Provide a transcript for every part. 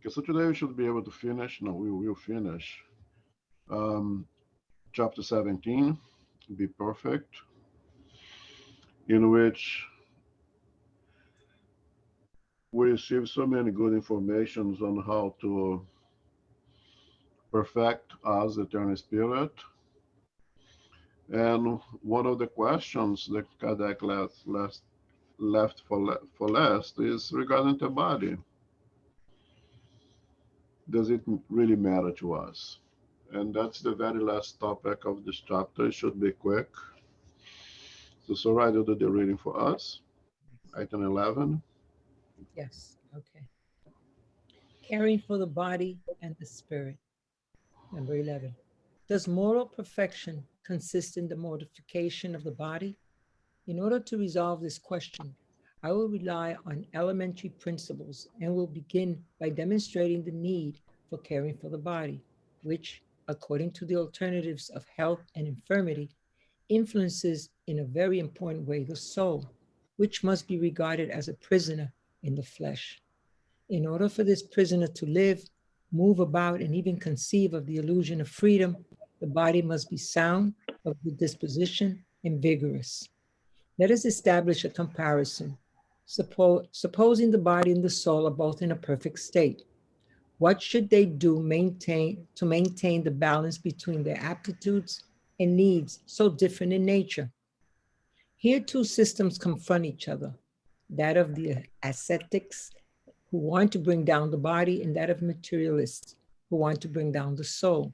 Okay, so today we should be able to finish, no, we will finish chapter 17, Be Perfect, in which we receive so many good informations on how to perfect us, eternal spirit. And one of the questions that Kardec left for last is regarding the body. Does it really matter to us? And that's the very last topic of this chapter. It should be quick. So Soraya will do the reading for us, item 11. Yes. Okay. Caring for the body and the spirit. Number 11. Does moral perfection consist in the mortification of the body? In order to resolve this question, I will rely on elementary principles and will begin by demonstrating the need for caring for the body, which, according to the alternatives of health and infirmity, influences in a very important way the soul, which must be regarded as a prisoner in the flesh. In order for this prisoner to live, move about, and even conceive of the illusion of freedom, the body must be sound, of good disposition, and vigorous. Let us establish a comparison. Supposing the body and the soul are both in a perfect state, what should they do to maintain the balance between their aptitudes and needs so different in nature? Here, two systems confront each other, that of the ascetics, who want to bring down the body, and that of materialists, who want to bring down the soul.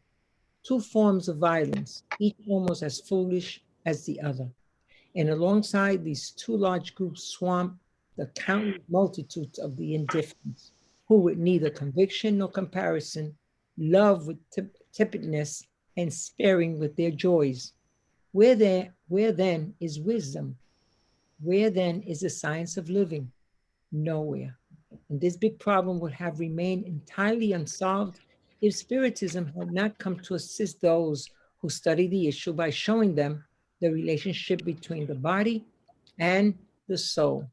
Two forms of violence, each almost as foolish as the other. And alongside these two large groups swamp the countless multitudes of the indifferents, who with neither conviction nor comparison, love with tepidness, and sparing with their joys. Where then is wisdom? Where then is the science of living? Nowhere. And this big problem would have remained entirely unsolved if Spiritism had not come to assist those who study the issue by showing them the relationship between the body and the soul,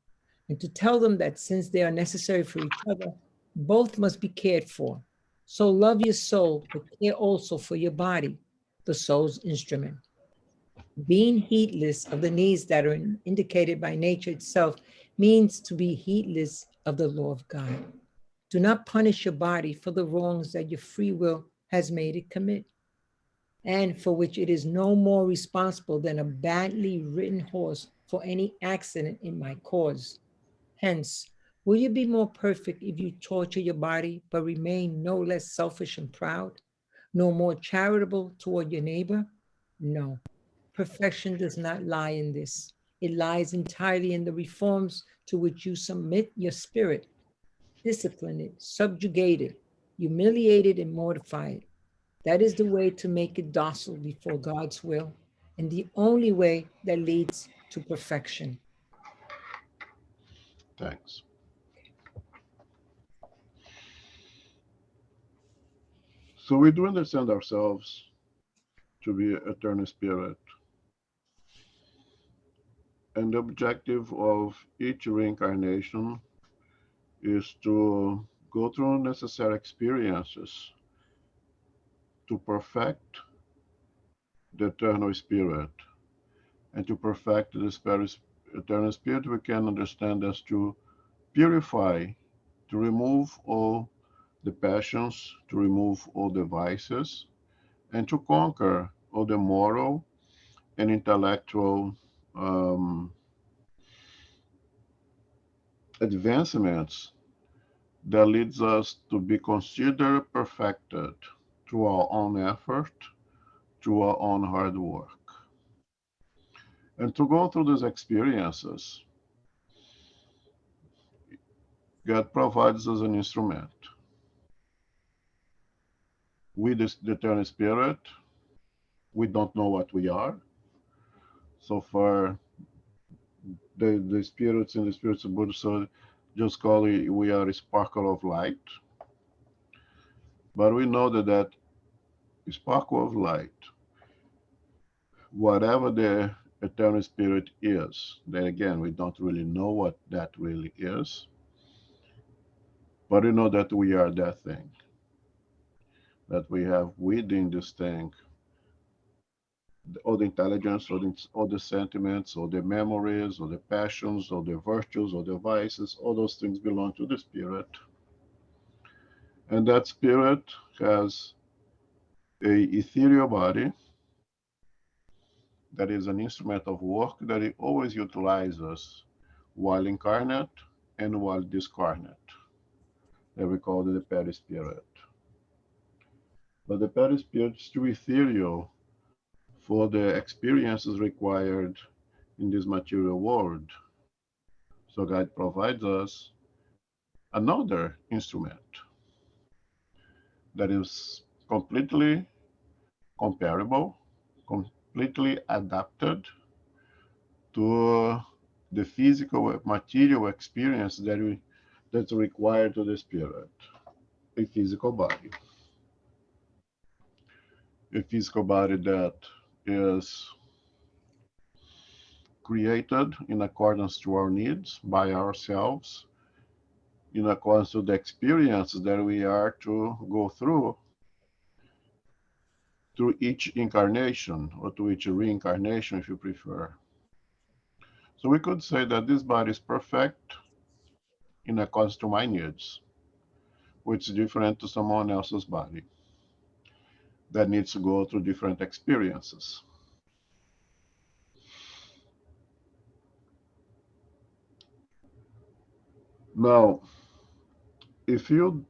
and to tell them that since they are necessary for each other, both must be cared for. So love your soul, but care also for your body, the soul's instrument. Being heedless of the needs that are indicated by nature itself means to be heedless of the law of God. Do not punish your body for the wrongs that your free will has made it commit, and for which it is no more responsible than a badly ridden horse for any accident in my cause. Hence, will you be more perfect if you torture your body but remain no less selfish and proud, no more charitable toward your neighbor? No. Perfection does not lie in this. It lies entirely in the reforms to which you submit your spirit, discipline it, subjugate it, humiliate it, and mortify it. That is the way to make it docile before God's will, and the only way that leads to perfection. Thanks. So we do understand ourselves to be eternal spirit, and the objective of each reincarnation is to go through necessary experiences to perfect the eternal spirit. And to perfect the eternal spirit, we can understand as to purify, to remove all the passions, to remove all the vices, and to conquer all the moral and intellectual um, advancements that leads us to be considered perfected through our own effort, through our own hard work. And to go through these experiences, God provides us an instrument. We, the eternal spirit, we don't know what we are. So far, the spirits in the spirits of Buddha so just call it we are a sparkle of light. But we know that that sparkle of light, whatever the eternal spirit is, then again we don't really know what that really is. But we know that we are that thing, that we have within this thing all the intelligence, all the sentiments, all the memories, all the passions, all the virtues, all the vices, all those things belong to the spirit. And that spirit has a ethereal body that is an instrument of work that it always utilizes while incarnate and while discarnate. That we call it the perispirit. But the perispirit is too ethereal for the experiences required in this material world. So God provides us another instrument that is completely comparable, completely adapted to the physical material experience that's required to the spirit, a physical body. A physical body that is created in accordance to our needs by ourselves, in accordance to the experiences that we are to go through each incarnation, or to each reincarnation if you prefer. So we could say that this body is perfect in accordance to my needs, which is different to someone else's body that needs to go through different experiences. Now, if you,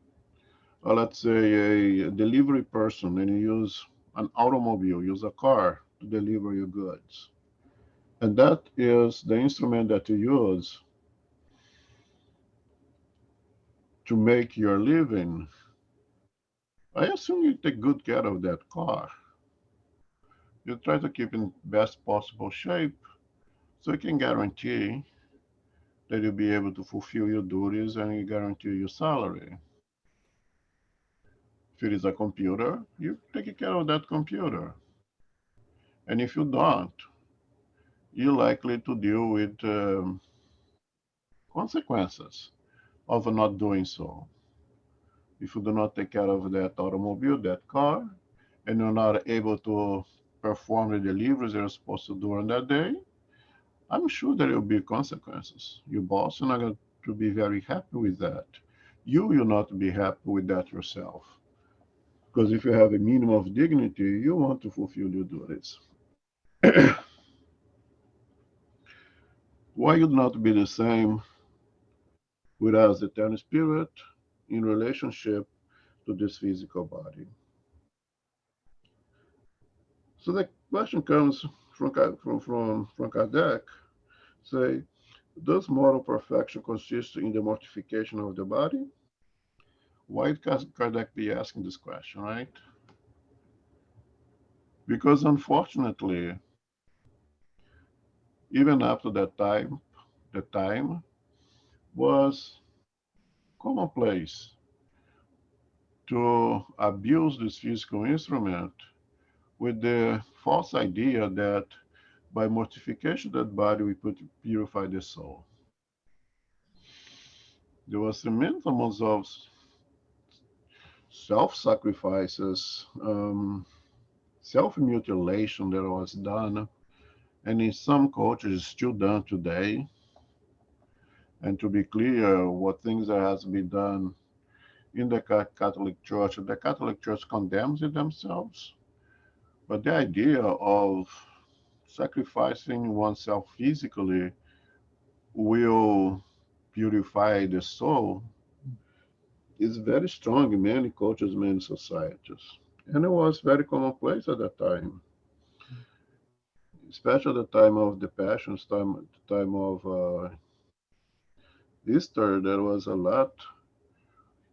let's say, a delivery person and you use an automobile, use a car to deliver your goods, and that is the instrument that you use to make your living, I assume you take good care of that car. You try to keep in best possible shape so you can guarantee that you'll be able to fulfill your duties and you guarantee your salary. If it is a computer, you take care of that computer. And if you don't, you're likely to deal with consequences of not doing so. If you do not take care of that automobile, that car, and you're not able to perform the deliveries you're supposed to do on that day, I'm sure there will be consequences. Your boss is not going to be very happy with that. You will not be happy with that yourself. Because if you have a minimum of dignity, you want to fulfill your duties. Why would not be the same with us, the eternal spirit, in relationship to this physical body? So the question comes from Kardec, say, does moral perfection consist in the mortification of the body? Why would Kardec be asking this question, right? Because unfortunately, even after that time, the time was commonplace to abuse this physical instrument with the false idea that by mortification of that body we could purify the soul. There was immense amounts of self-sacrifices, self-mutilation that was done, and in some cultures still done today. And to be clear, what things that has been done in the Catholic Church, the Catholic Church condemns it themselves. But the idea of sacrificing oneself physically will purify the soul is very strong in many cultures, many societies. And it was very commonplace at that time, especially at the time of the Passions, the time of Easter. There was a lot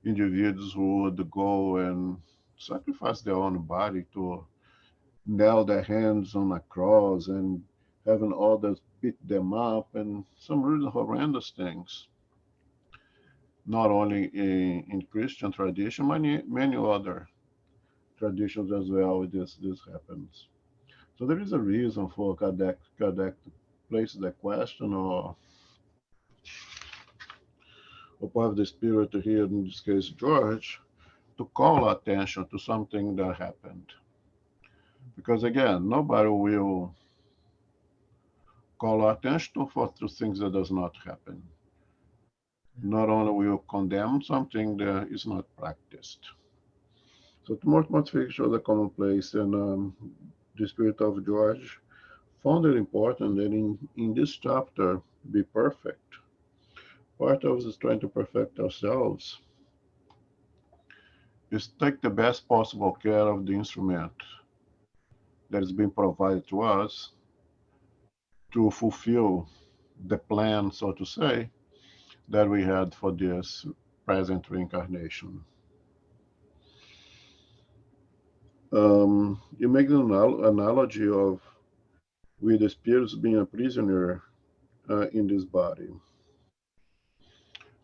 individuals who would go and sacrifice their own body to nail their hands on a cross and having others beat them up and some really horrendous things. Not only in Christian tradition, many other traditions as well. This happens. So there is a reason for Kardec to place the question or part of the spirit here, in this case George, to call attention to something that happened. Because again, nobody will call attention for to things that does not happen. Not only will condemn something that is not practiced. So the more modification of the commonplace and the spirit of George found it important that in this chapter be perfect. Part of us trying to perfect ourselves is take the best possible care of the instrument that is being provided to us to fulfill the plan, so to say, that we had for this present reincarnation. You make the analogy of with the spirits being a prisoner in this body.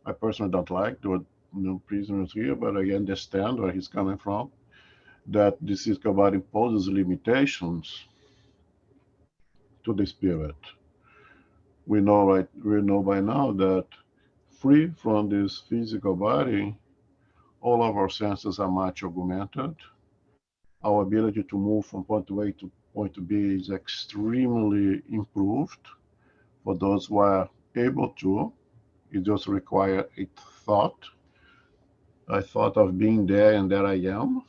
I personally don't like the prisoners here, but I understand where he's coming from. That this is body imposes limitations to the spirit. We know by now that free from this physical body, all of our senses are much augmented. Our ability to move from point A to point B is extremely improved for those who are able to. It just requires thought, a thought of being there and that I am.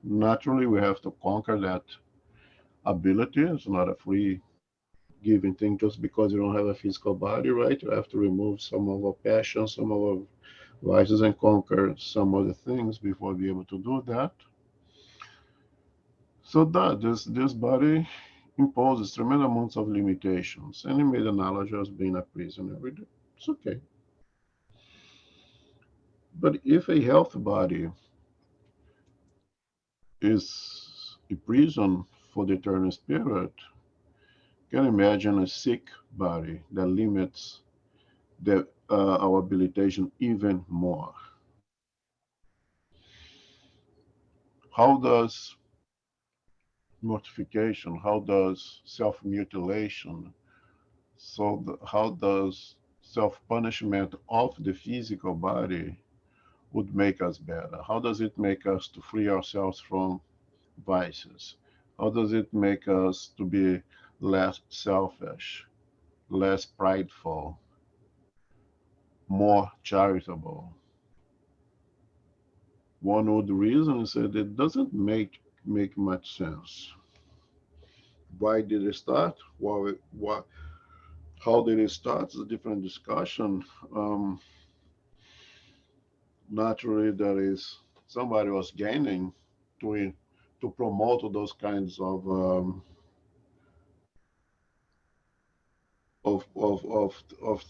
Naturally, we have to conquer that ability. It's not a free given thing just because you don't have a physical body, right? You have to remove some of our passions, some of our vices, and conquer some other things before be able to do that. So that this body imposes tremendous amounts of limitations, and he made an analogy as being a prisoner. It's okay. But if a healthy body is a prison for the eternal spirit, can you imagine a sick body that limits our habilitation even more? How does mortification, how does self-mutilation, how does self-punishment of the physical body would make us better? How does it make us to free ourselves from vices? How does it make us to be less selfish, less prideful, more charitable? One would reason is that it doesn't make much sense. Why did it start? How did it start? It's a different discussion. Naturally, there is somebody was gaining to to promote those kinds of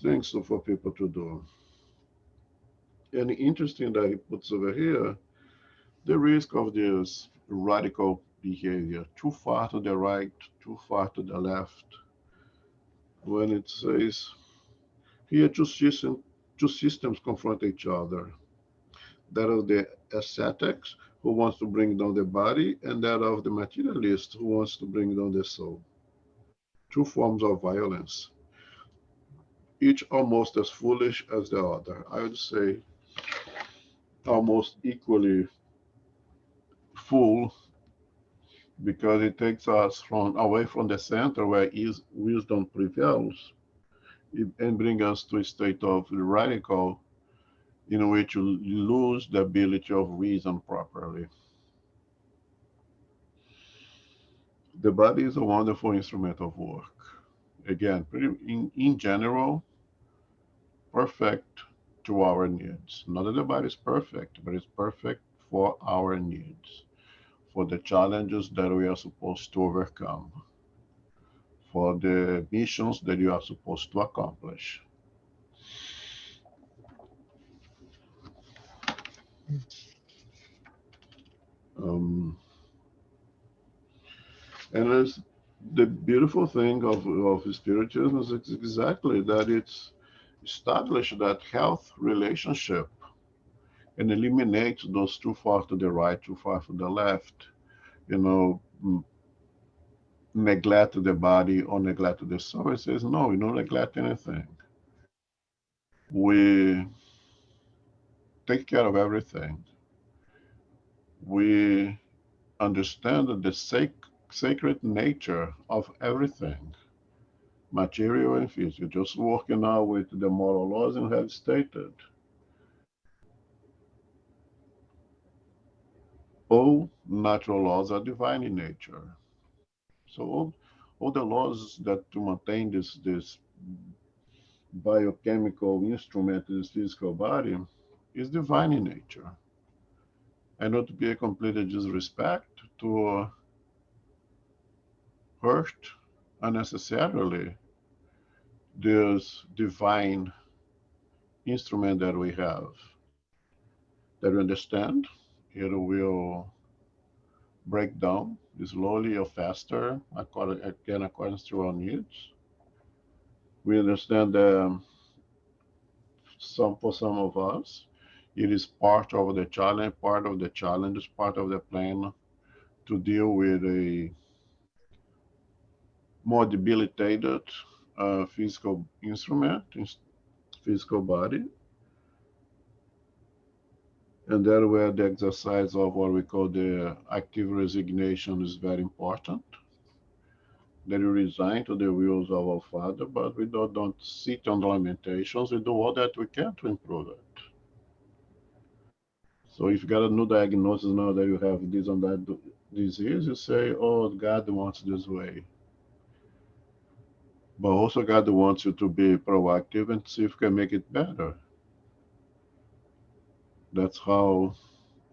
things for people to do. And interesting that he puts over here the risk of this radical behavior, too far to the right, too far to the left. When it says here, two systems confront each other. That of the ascetics who wants to bring down the body, and that of the materialist who wants to bring down the soul. Two forms of violence, each almost as foolish as the other. I would say almost equally fool because it takes us from away from the center where wisdom prevails and bring us to a state of radical in which you lose the ability of reason properly. The body is a wonderful instrument of work. Again, in general, perfect to our needs. Not that the body is perfect, but it's perfect for our needs, for the challenges that we are supposed to overcome, for the missions that you are supposed to accomplish. Um, and it's, the beautiful thing of Spiritism is exactly that it's established that health relationship and eliminate those too far to the right, too far to the left, you know, neglect the body or neglect the soul. It says, no, you don't neglect anything. We take care of everything. We understand the sacred nature of everything, material and physical. Just working out with the moral laws and have stated all natural laws are divine in nature. So all the laws that to maintain this biochemical instrument, this physical body, is divine in nature. And not to be a complete disrespect to hurt unnecessarily this divine instrument that we have. That we understand, it will break down slowly or faster according to our needs. We understand that for some of us, it is part of the challenge, part of the plan to deal with a more debilitated physical instrument, physical body, and there where the exercise of what we call the active resignation is very important. That we resign to the wills of our Father, but we don't sit on the lamentations. We do all that we can to improve it. So if you got a new diagnosis now that you have this and that disease, you say, "Oh, God wants this way." But also God wants you to be proactive and see if you can make it better. That's how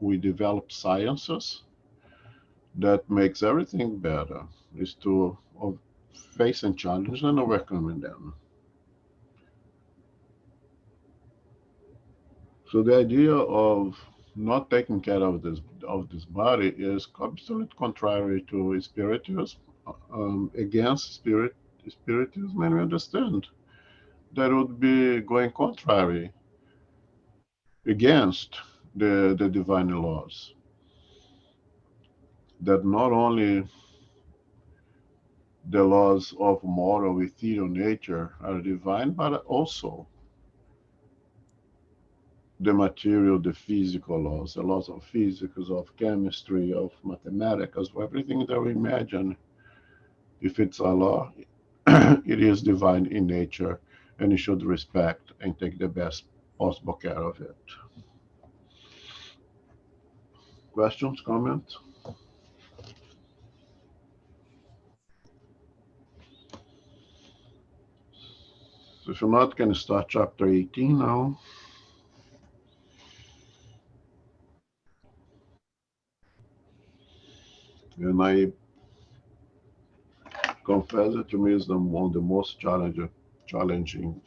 we develop sciences that makes everything better, is to facing challenges and overcoming them. So the idea of not taking care of this body is absolutely contrary to spiritism, against spiritism, and we understand that would be going contrary against the divine laws. That not only the laws of moral ethereal nature are divine, but also the material, the physical laws, the laws of physics, of chemistry, of mathematics, of everything that we imagine. If it's a law, it is divine in nature, and you should respect and take the best possible care of it. Questions, comments? So if you're not, can start chapter 18 now. And I confess it to me is one of the most challenging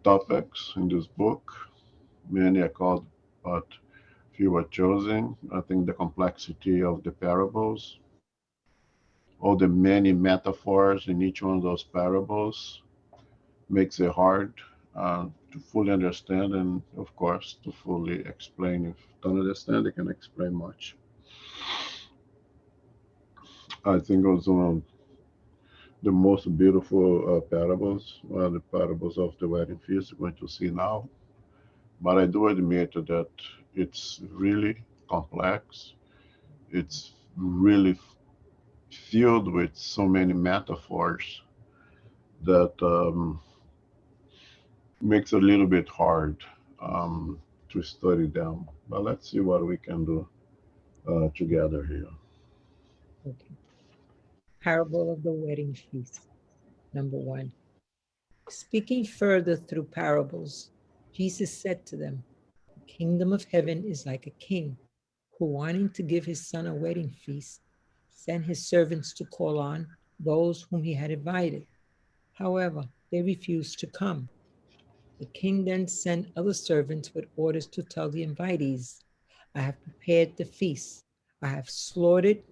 topics in this book. Many are called, but few were chosen. I think the complexity of the parables, all the many metaphors in each one of those parables, makes it hard to fully understand and, of course, to fully explain. If you don't understand, you can explain much. I think it was one of the most beautiful parables, one of the parables of the wedding feast we're going to see now. But I do admit that it's really complex. It's really filled with so many metaphors that makes it a little bit hard to study them. But let's see what we can do together here. Okay. Parable of the wedding feast. Number 1. Speaking further through parables, Jesus said to them, "The kingdom of heaven is like a king who, wanting to give his son a wedding feast, sent his servants to call on those whom he had invited. However, they refused to come. The king then sent other servants with orders to tell the invitees, 'I have prepared the feast. I have slaughtered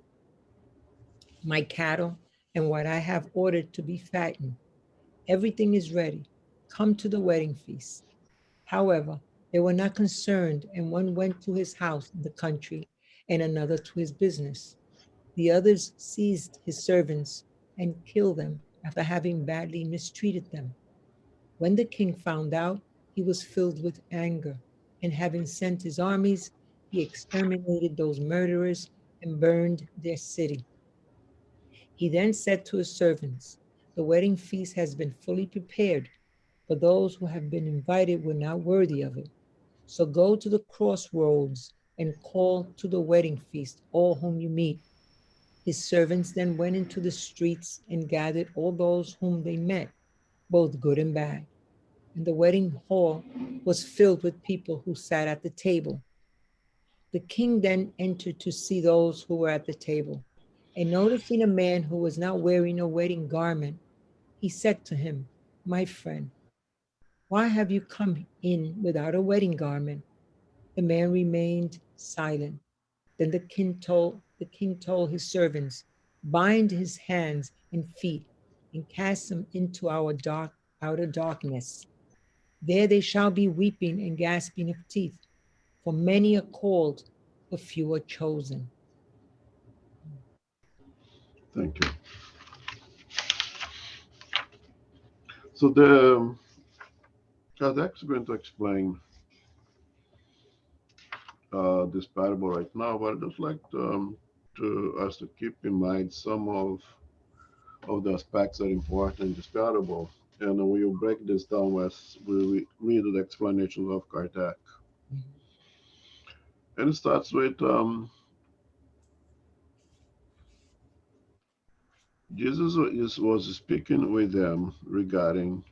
my cattle and what I have ordered to be fattened. Everything is ready. Come to the wedding feast.' However, they were not concerned, and one went to his house in the country and another to his business. The others seized his servants and killed them after having badly mistreated them. When the king found out, he was filled with anger, and having sent his armies, he exterminated those murderers and burned their city. He then said to his servants, "The wedding feast has been fully prepared, but those who have been invited were not worthy of it. So go to the crossroads and call to the wedding feast all whom you meet." His servants then went into the streets and gathered all those whom they met, both good and bad. And the wedding hall was filled with people who sat at the table. The king then entered to see those who were at the table. And noticing a man who was not wearing a wedding garment, he said to him, "My friend, why have you come in without a wedding garment?" The man remained silent. Then the king told his servants, "Bind his hands and feet and cast him into our outer darkness. There they shall be weeping and gasping of teeth, for many are called, but few are chosen." Thank you. So the Kazakh is going to explain this parable right now, but I'd just like to us to keep in mind some of the aspects that are important in this parable. And we will break this down as we read the explanations of Kardec. And it starts with Jesus was speaking with them regarding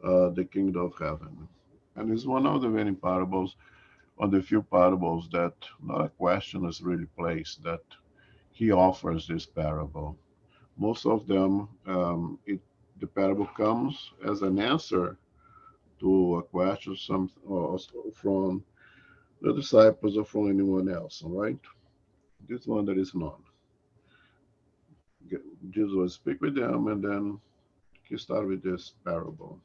the kingdom of heaven. And it's one of the many parables, on the few parables that not a question is really placed, that he offers this parable. Most of them, the parable comes as an answer to a question from the disciples or from anyone else, all right? This one that is none. Jesus will speak with them, and then he started with this parable.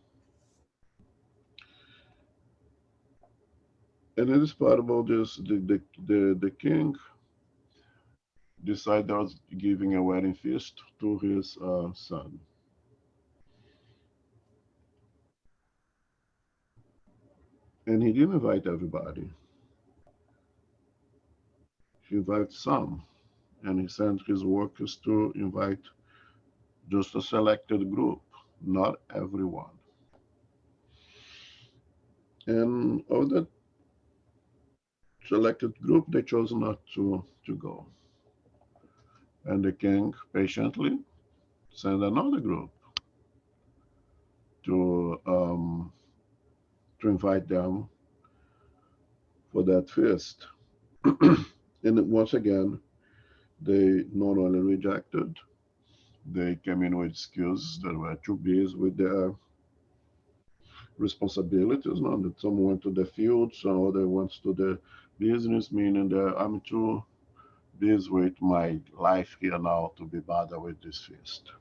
And in this parable, the king decided on giving a wedding feast to his son. And he didn't invite everybody. He invited some, and he sent his workers to invite just a selected group, not everyone. And of that selected group, they chose not to go. And the king patiently sent another group to to invite them for that feast. And once again, they not only rejected, they came in with excuses that were too busy with their responsibilities. Now that some went to the field, some other went to the business, meaning that I'm too busy with my life here now to be bothered with this feast.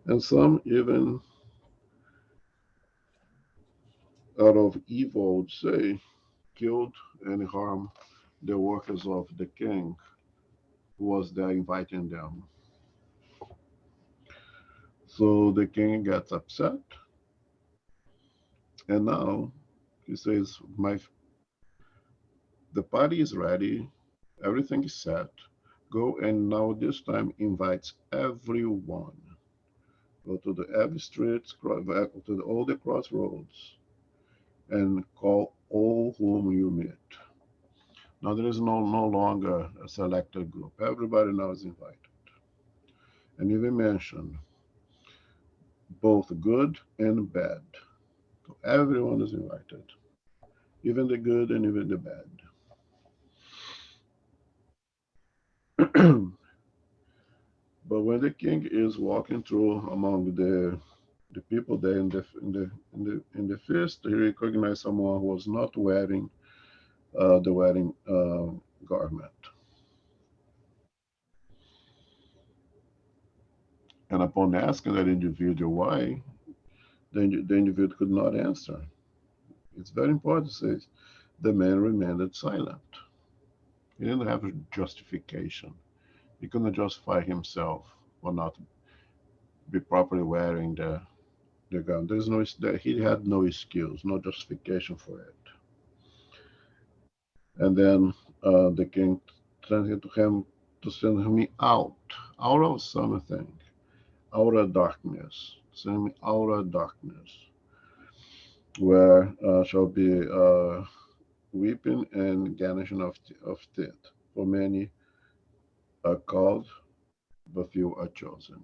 And some even out of evil would say killed and harmed the workers of the king who was there inviting them. So the king gets upset, and now he says, "My the party is ready, everything is set. Go and now this time invites everyone. Go to the every streets, to all the crossroads, and call all whom you meet." Now there is no longer a selected group. Everybody now is invited. And even mentioned both good and bad. So everyone is invited, even the good and even the bad. But when the king is walking through among the people there in the feast, he recognized someone who was not wearing the wedding garment. And upon asking that individual why, the individual could not answer. It's very important to say the man remained silent. He didn't have a justification. He couldn't justify himself for not be properly wearing the God. There's no that he had no excuse, no justification for it. And then the king sent to him to send me out of something, out of darkness, send me out of darkness, where shall be weeping and gnashing of teeth. For many are called, but few are chosen.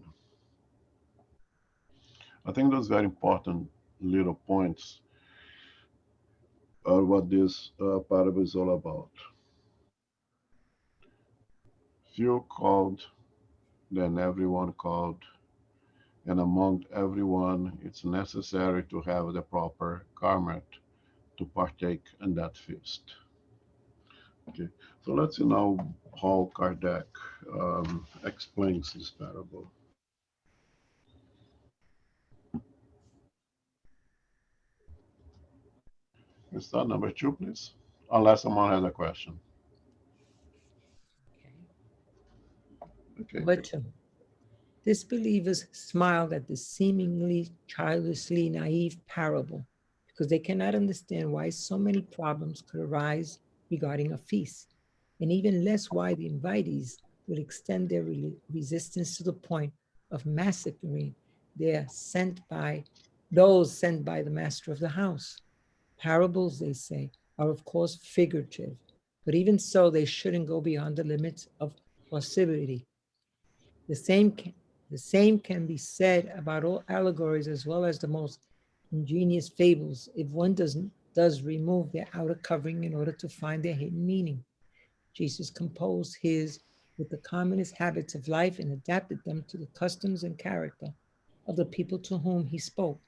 I think those very important little points are what this parable is all about. Few called, then everyone called, and among everyone, it's necessary to have the proper garment to partake in that feast. Okay, so let's see now how Kardec explains this parable. Let's start number two, please, unless someone has a question. Okay. Okay, Number two. Disbelievers smiled at the seemingly childishly naive parable because they cannot understand why so many problems could arise regarding a feast, and even less why the invitees would extend their resistance to the point of massacring their those sent by the master of the house. Parables, they say, are of course figurative, but even so, they shouldn't go beyond the limits of possibility. The same can, the same can be said about all allegories as well as the most ingenious fables if one does remove their outer covering in order to find their hidden meaning. Jesus composed his with the commonest habits of life and adapted them to the customs and character of the people to whom he spoke.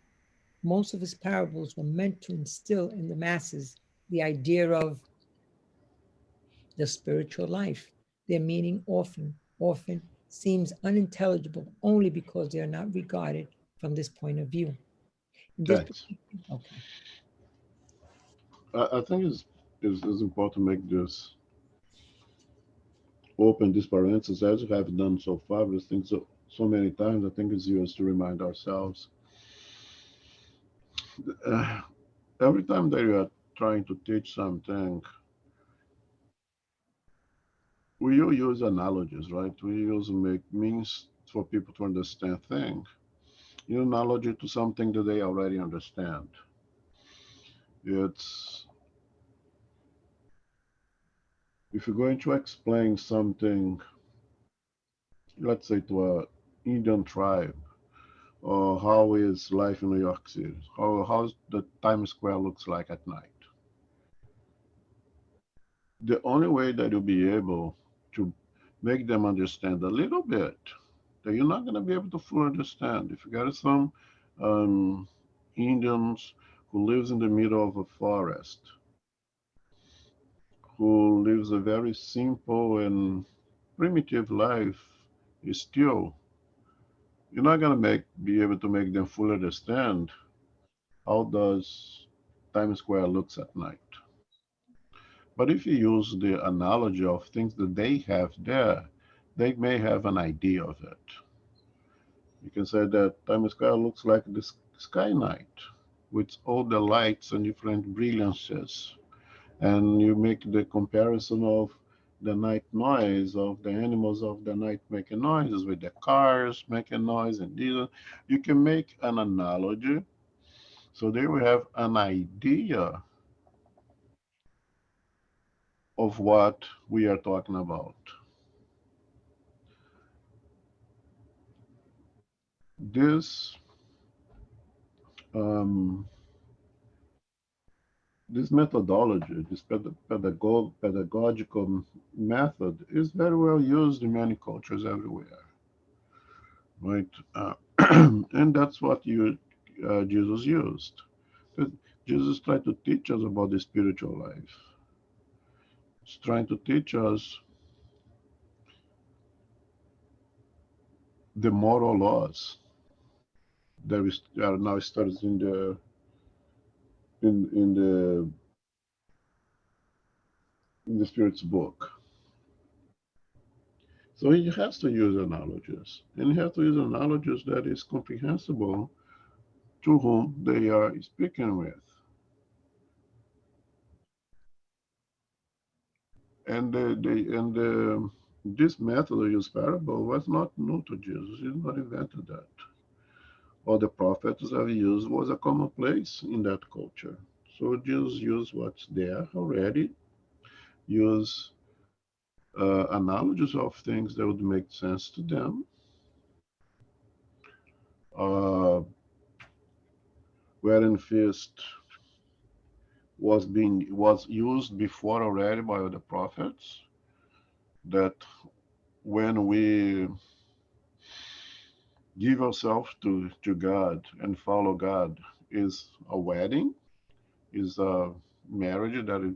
Most of his parables were meant to instill in the masses the idea of the spiritual life. Their meaning often seems unintelligible only because they are not regarded from this point of view. In this thanks. particular, okay, I think it's important to make this open this parenthesis as we have done so far. This thing so many times. I think it's used to remind ourselves. Uh, every time that you are trying to teach something, we use analogies, right? We use make means for people to understand things. You analogy to something that they already understand. It's if you're going to explain something, let's say to a Indian tribe, or how is life in New York City, how's the Times Square looks like at night. The only way that you'll be able to make them understand a little bit that you're not going to be able to fully understand. If you got some um, Indians who lives in the middle of a forest, who lives a very simple and primitive life, is still you're not going to be able to make them fully understand how does Times Square looks at night. But if you use the analogy of things that they have there, they may have an idea of it. You can say that Times Square looks like the sky night with all the lights and different brilliances. And you make the comparison of the night noise of the animals of the night making noises with the cars making noise and these. You can make an analogy so they will have an idea of what we are talking about. This um, this methodology, this pedagogical method, is very well used in many cultures everywhere, right? And that's what Jesus used. Jesus tried to teach us about the spiritual life. He's trying to teach us the moral laws that we are now studied in the in the Spirit's book. So he has to use analogies, and he has to use analogies that is comprehensible to whom they are speaking with. And this method of use parable was not new to Jesus. He did not invented that. All the prophets have used was a commonplace in that culture. So Jesus used what's there already, use analogies of things that would make sense to them, uh, wherein feast was used before already by the prophets. That when we give ourselves to God and follow God is a wedding, is a marriage that it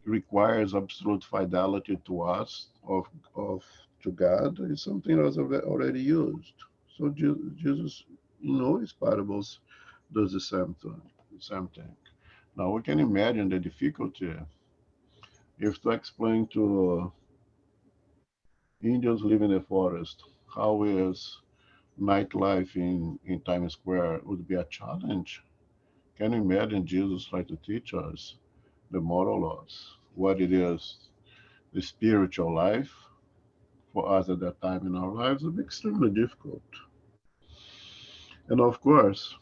requires absolute fidelity to us of to God is something that was already used. So Jesus, his parables does the same thing. Now we can imagine the difficulty if to explain to Indians living in the forest how is nightlife in Times Square would be a challenge. Can you imagine Jesus trying to teach us the moral laws, what it is, the spiritual life for us at that time in our lives would be extremely difficult. And of course,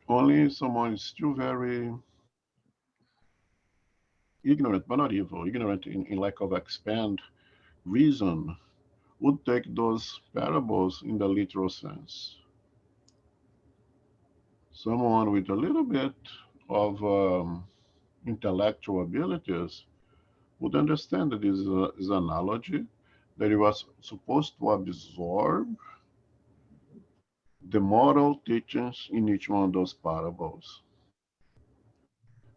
only someone is still very ignorant, but not evil, ignorant in lack of expand reason, would take those parables in the literal sense. Someone with a little bit of intellectual abilities would understand that this is an analogy, that he was supposed to absorb the moral teachings in each one of those parables,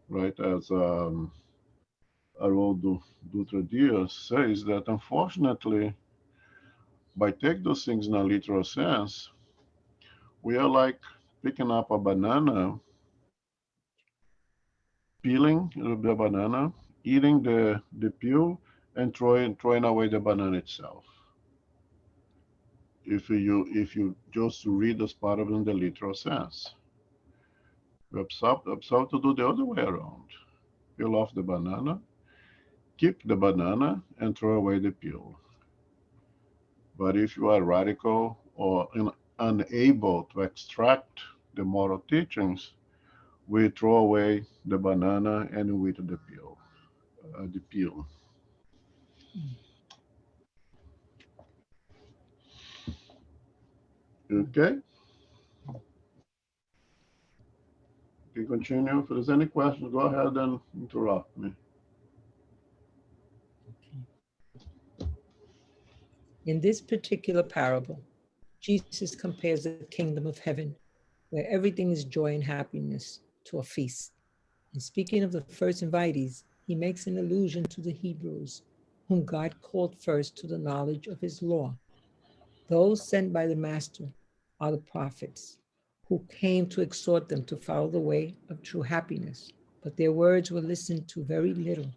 right? As Haroldo Dutra Dias says, that unfortunately, by taking those things in a literal sense, we are like picking up a banana, peeling the banana, eating the peel, and throwing away the banana itself. If you just read those parables in the literal sense, we observe to do the other way around. Peel off the banana, keep the banana, and throw away the peel. But if you are radical or unable to extract the moral teachings, we throw away the banana and we eat the peel. The peel. Mm. Okay, we continue. If there's any questions, go ahead and interrupt me. Okay. In this particular parable, Jesus compares the kingdom of heaven, where everything is joy and happiness, to a feast. And speaking of the first invitees, he makes an allusion to the Hebrews, whom God called first to the knowledge of his law. Those sent by the Master are the prophets, who came to exhort them to follow the way of true happiness. But their words were listened to very little.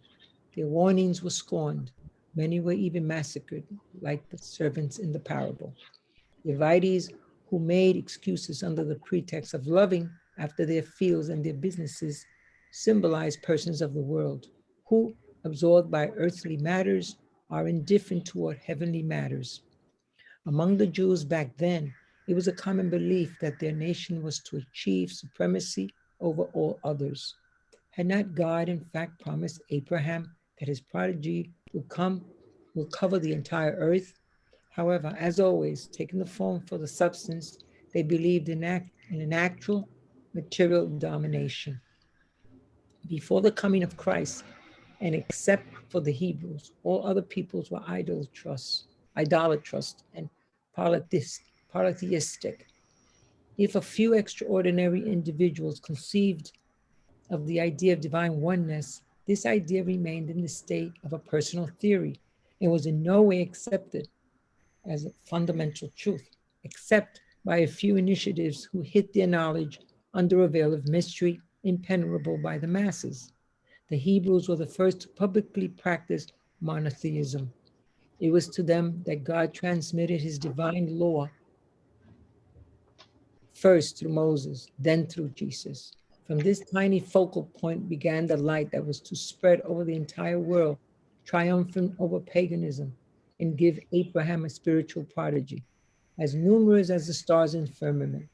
Their warnings were scorned. Many were even massacred, like the servants in the parable. The invitees who made excuses under the pretext of loving after their fields and their businesses symbolize persons of the world who, absorbed by earthly matters, are indifferent toward heavenly matters. Among the Jews back then, it was a common belief that their nation was to achieve supremacy over all others. Had not God, in fact, promised Abraham that his prodigy will cover the entire earth? However, as always, taking the form for the substance, they believed in an actual material domination. Before the coming of Christ, and except for the Hebrews, all other peoples were idolatrous, and polytheistic. If a few extraordinary individuals conceived of the idea of divine oneness, this idea remained in the state of a personal theory and was in no way accepted as a fundamental truth, except by a few initiatives who hid their knowledge under a veil of mystery impenetrable by the masses. The Hebrews were the first to publicly practice monotheism. It was to them that God transmitted his divine law first through Moses, then through Jesus. From this tiny focal point began the light that was to spread over the entire world, triumphant over paganism, and give Abraham a spiritual prodigy, as numerous as the stars in firmament.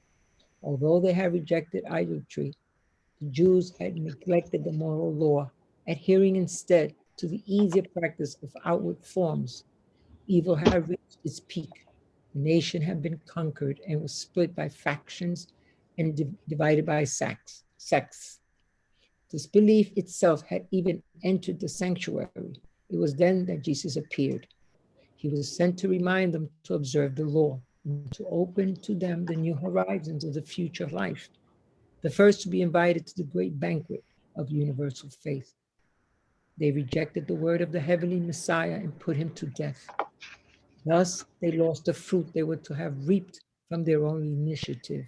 Although they had rejected idolatry, the Jews had neglected the moral law, adhering instead to the easier practice of outward forms. Evil had reached its peak. The nation had been conquered and was split by factions and divided by sects. Disbelief itself had even entered the sanctuary. It was then that Jesus appeared. He was sent to remind them to observe the law and to open to them the new horizons of the future life, the first to be invited to the great banquet of universal faith. They rejected the word of the heavenly Messiah and put him to death. Thus, they lost the fruit they were to have reaped from their own initiative.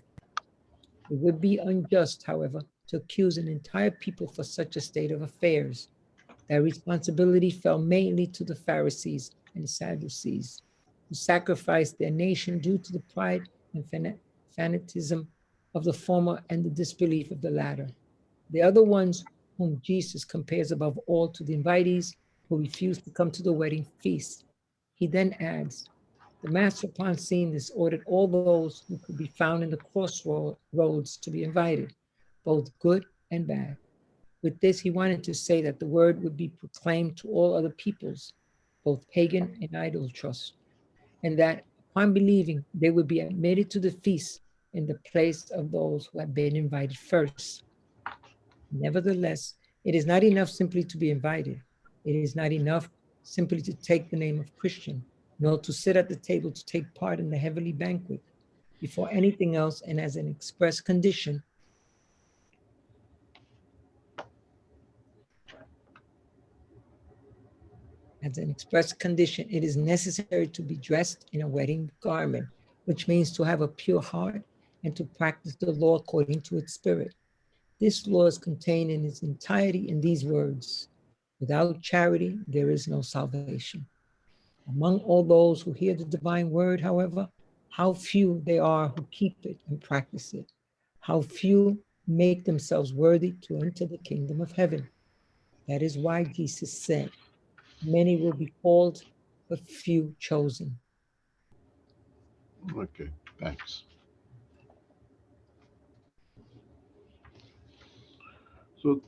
It would be unjust, however, to accuse an entire people for such a state of affairs. That responsibility fell mainly to the Pharisees and Sadducees, who sacrificed their nation due to the pride and fanatism of the former and the disbelief of the latter. The other ones, whom Jesus compares above all to the invitees who refused to come to the wedding feast. He then adds, the master, upon seeing this, ordered all those who could be found in the crossroads to be invited, both good and bad. With this, he wanted to say that the word would be proclaimed to all other peoples, both pagan and idolatrous, and that upon believing, they would be admitted to the feast in the place of those who had been invited first. Nevertheless, it is not enough simply to be invited. It is not enough simply to take the name of Christian, nor to sit at the table to take part in the heavenly banquet. Before anything else, and as an express condition, it is necessary to be dressed in a wedding garment, which means to have a pure heart and to practice the law according to its spirit. This law is contained in its entirety in these words: without charity, there is no salvation. Among all those who hear the divine word, however, how few they are who keep it and practice it. How few make themselves worthy to enter the kingdom of heaven. That is why Jesus said, many will be called, but few chosen. Okay, thanks. So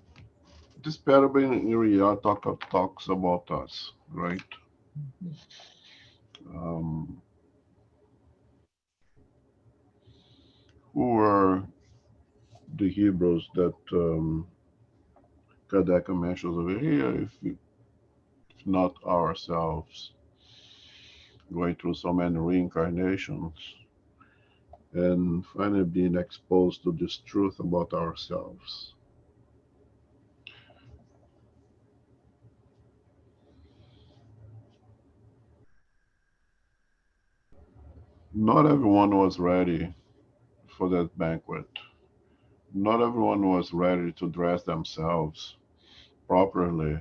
this parable in area talks about us, right? Mhm. Um, who were the Hebrews that Kadaka mentions over here, if not ourselves, going through so many reincarnations and finally being exposed to this truth about ourselves. Not everyone was ready for that banquet. Not everyone was ready to dress themselves properly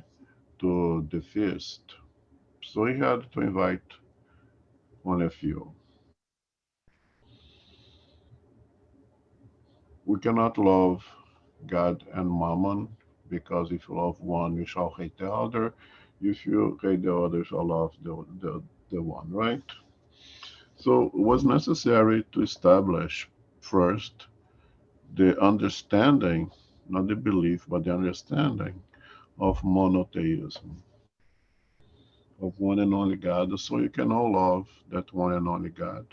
to the feast. So he had to invite only a few. We cannot love God and Mammon because if you love one, you shall hate the other. If you hate the other, you shall love the one, right? So it was necessary to establish first the understanding, not the belief, but the understanding of monotheism, of one and only God, so you can all love that one and only God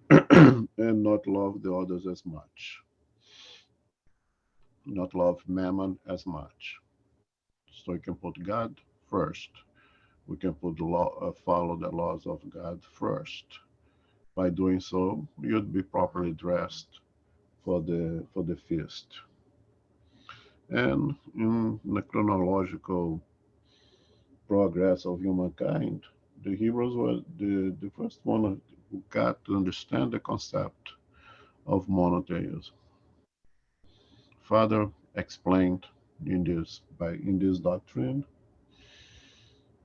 and not love the others as much, not love Mammon as much. So you can put God first. We can put the law, follow the laws of God first. By doing so, you'd be properly dressed for the feast. And in the chronological progress of humankind, the Hebrews were the first one who got to understand the concept of monotheism. Father explained in this doctrine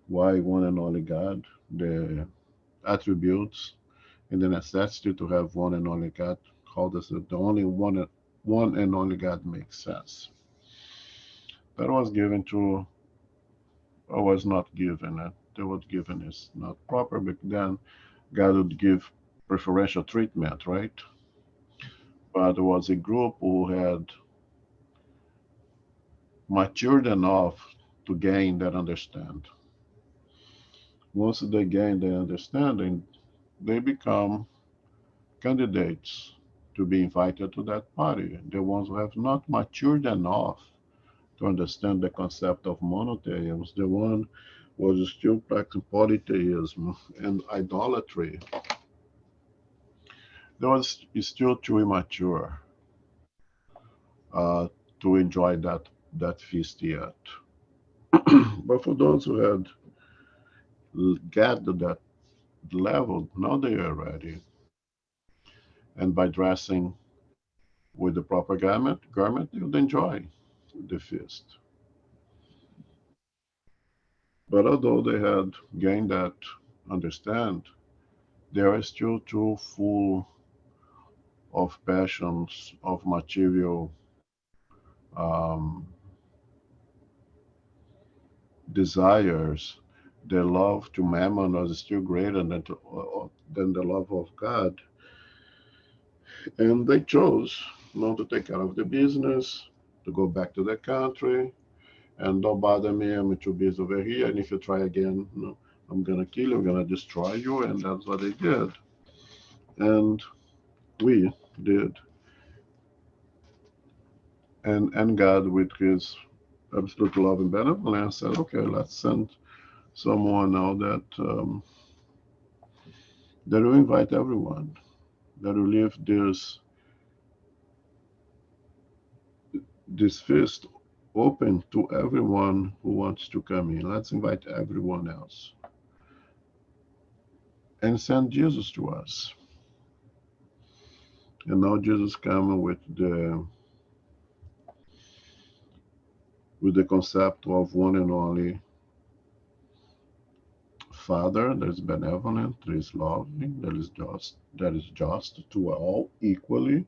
why one and only God, the attributes and the necessity to have one and only God, how does it, the only one and only God makes sense. That was given to, or was not given. The word given is not proper, but then God would give preferential treatment, right? But there was a group who had matured enough to gain that understand. Once they gain the understanding, they become candidates to be invited to that party. The ones who have not matured enough to understand the concept of monotheism, the one who was still practicing polytheism and idolatry, they was still too immature uh, to enjoy that feast yet. But for those who had got to that level, now they are ready. And by dressing with the proper garment, they would enjoy the feast. But although they had gained that understand, they are still too full of passions, of material um, desires. Their love to mammon was still greater than the love of God. And they chose not to take care of the business, to go back to their country, and don't bother me, I'm too busy over here. And if you try again, I'm going to kill you, I'm going to destroy you. And that's what they did. And we did. And God, with his absolute love and benevolence, said, okay, let's send someone now that will invite everyone, that will leave this feast open to everyone who wants to come in. Let's invite everyone else and send Jesus to us. And now Jesus comes with the concept of one and only Father that is benevolent, that is loving, that is just to all equally,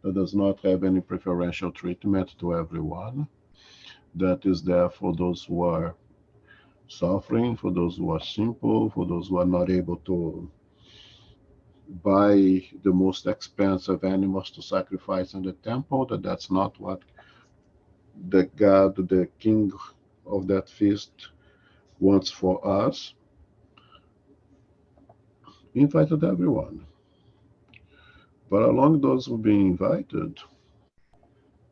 that does not have any preferential treatment to everyone, that is there for those who are suffering, for those who are simple, for those who are not able to buy the most expensive animals to sacrifice in the temple, that's not what the God, the King of that feast wants for us. He invited everyone. But among those who being invited,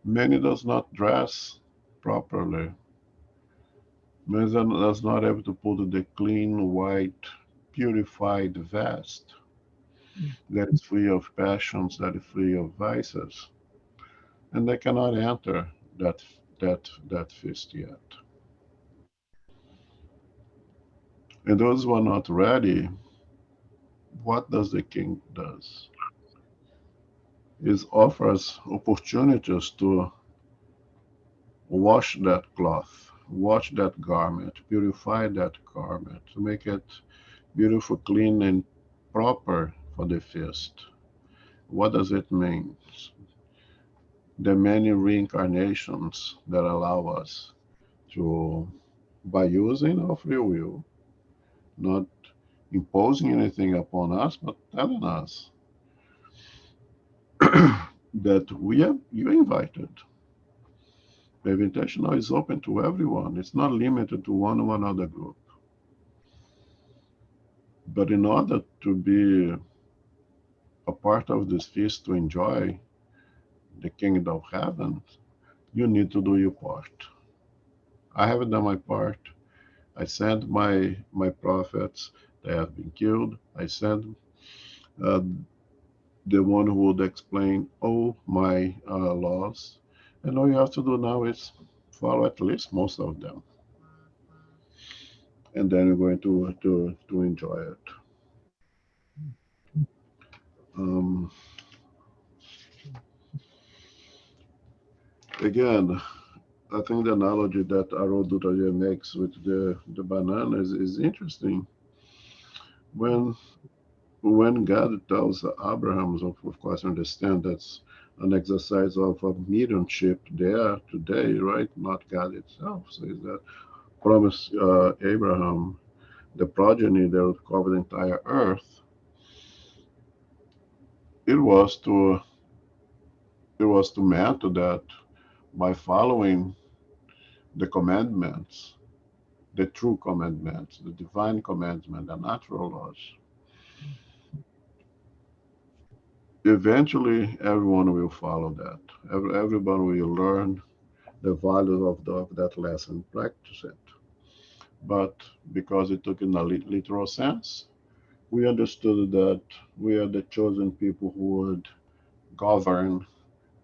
many does not dress properly. Many does not able to put the clean, white, purified vest that is free of passions, that is free of vices, and they cannot enter that feast yet. And those who are not ready, what does the king does? Is offers opportunities to wash that cloth, wash that garment, purify that garment, to make it beautiful, clean, and proper for the feast. What does it mean? The many reincarnations that allow us to, by using our free will, not imposing anything upon us, but telling us that you're invited. The invitation now is open to everyone. It's not limited to one or another group. But in order to be a part of this feast, to enjoy the kingdom of heaven, you need to do your part. I haven't done my part. I sent my prophets. They have been killed. I sent uh, the one who would explain all my laws. And all you have to do now is follow at least most of them. And then you're going to enjoy it. Um, Again, I think the analogy that Arodutaye makes with the banana is interesting. When when God tells Abraham, of course, understand that's an exercise of a mediumship there today, right? Not God itself. Says that promise Abraham the progeny that would cover the entire earth. It was to it was to man to that by following the commandments, the true commandments, the divine commandment, the natural laws. Eventually, everyone will follow that. Everyone will learn the value of that lesson, practice it. But because it took in a literal sense, we understood that we are the chosen people who would govern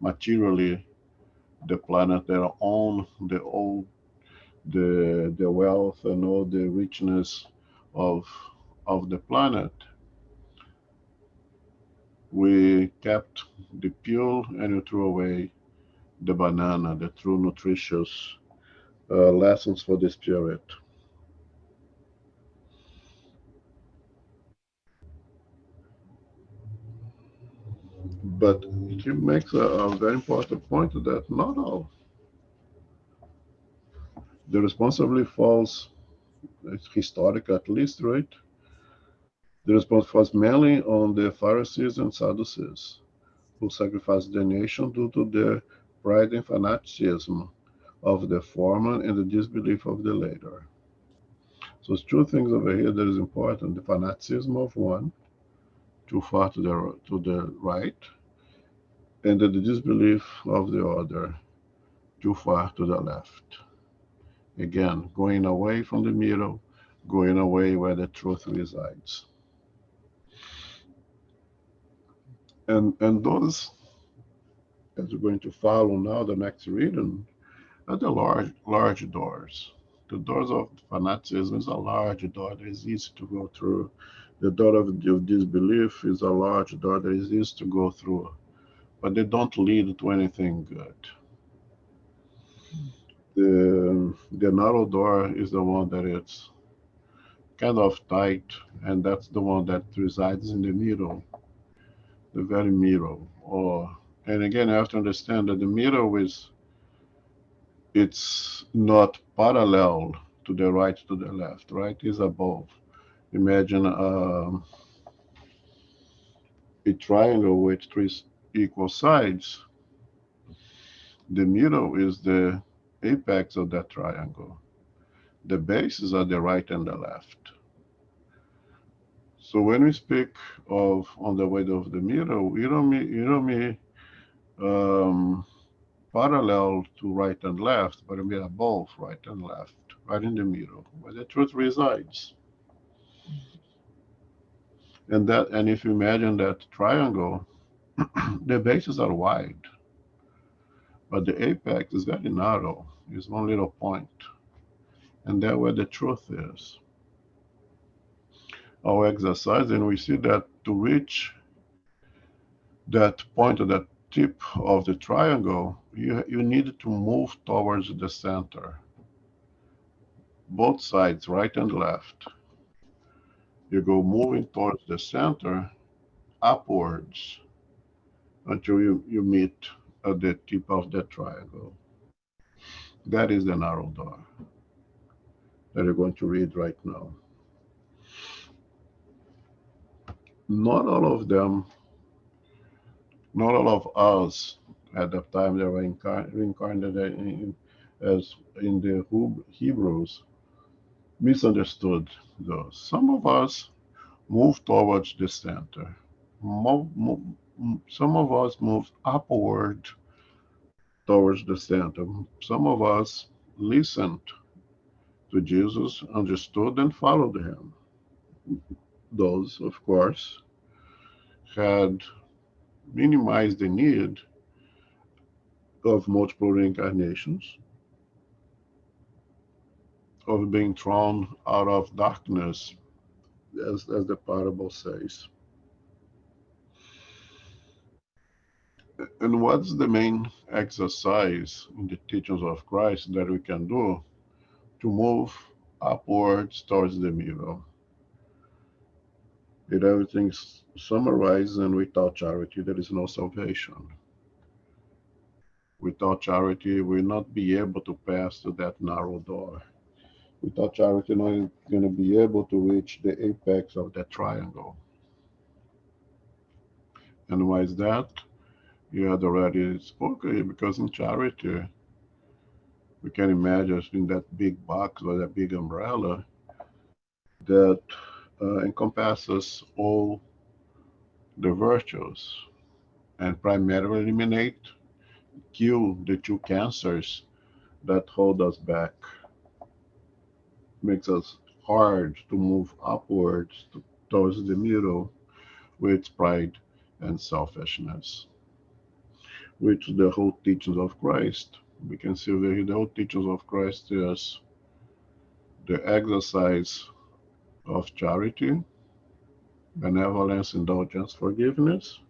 materially the planet, their own, the wealth and all the richness of of the planet. We kept the pure and we threw away the banana, the true nutritious lessons for the spirit. But he makes a very important point that not all. The responsibility falls, historic at least, right? The response falls mainly on the Pharisees and Sadducees, who sacrificed the nation due to their pride and fanaticism of the former and the disbelief of the later. So it's two things over here that is important: the fanaticism of one, too far to the right, and the disbelief of the other, too far to the left. Again, going away from the middle, going away where the truth resides. And those, as we're going to follow now, the next reading, are the large doors. The doors of fanaticism is a large door that is easy to go through. The door of disbelief is a large door that is easy to go through, but they don't lead to anything good. The narrow door is the one that it's kind of tight, and that's the one that resides in the middle, the very middle. Or and again, I have to understand that the middle is it's not parallel to the right to the left. Right is above. Imagine a triangle with three equal sides. The middle is the apex of that triangle. The bases are the right and the left. So when we speak of on the way of the middle, you don't mean um, parallel to right and left, but we are both right and left, right in the middle, where the truth resides. And if you imagine that triangle, the bases are wide, but the apex is very narrow. It's one little point, and that's where the truth is. Our exercise, and we see that to reach that point of that tip of the triangle, you need to move towards the center, both sides, right and left. You go moving towards the center upwards until you meet at the tip of the triangle. That is the narrow door that you're going to read right now. Not all of them, not all of us at the time they were reincarnated as in the Hebrews misunderstood those. Some of us move towards the center. Some of us move upward towards the center. Some of us listened to Jesus, understood, and followed him. Those, of course, had minimized the need of multiple reincarnations, of being thrown out of darkness, as the parable says. And what's the main exercise in the teachings of Christ that we can do to move upwards towards the middle? If everything's summarized, and without charity, there is no salvation. Without charity, we'll not be able to pass through that narrow door. Without charity, we're not going to be able to reach the apex of that triangle. And why is that? You had already spoken, because in charity, we can imagine in that big box or that big umbrella that encompasses all the virtues and primarily eliminate, kill the two cancers that hold us back, makes us hard to move upwards towards the middle, with pride and selfishness, which the whole teachings of Christ. We can see the whole teachings of Christ is the exercise of charity, benevolence, indulgence, forgiveness,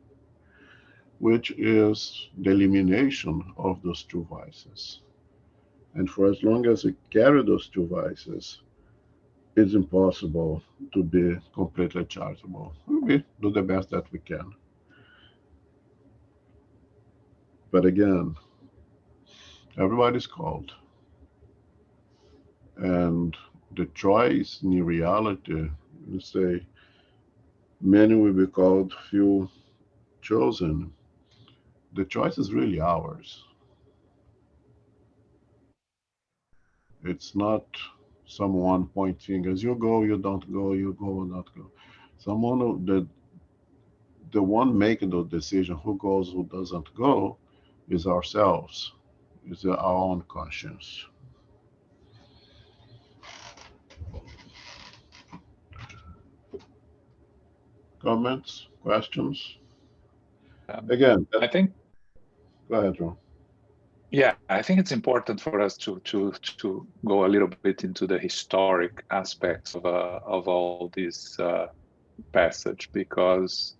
which is the elimination of those two vices. And for as long as we carry those two vices, it's impossible to be completely charitable. We do the best that we can. But again, everybody's called. And the choice in reality, you say, many will be called, few chosen. The choice is really ours. It's not someone pointing as you go, you don't go, you go or not go. Someone, the one making the decision who goes, who doesn't go, is ourselves, is our own conscience. Comments, questions? Again, I think, go ahead, Ron. yeah, I think it's important for us to go a little bit into the historic aspects of all this passage, because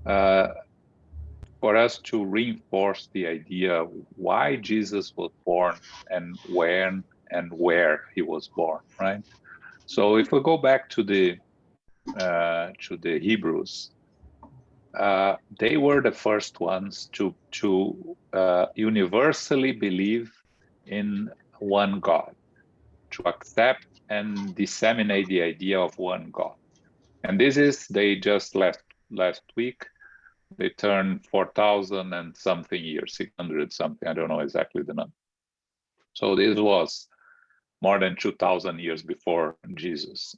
for us to reinforce the idea why Jesus was born and when and where he was born, right? So if we go back to the Hebrews, they were the first ones to universally believe in one God, to accept and disseminate the idea of one God. And this is, they just last week, they turned 4,000 and something years, 600 something, I don't know exactly the number. So this was more than 2,000 years before Jesus.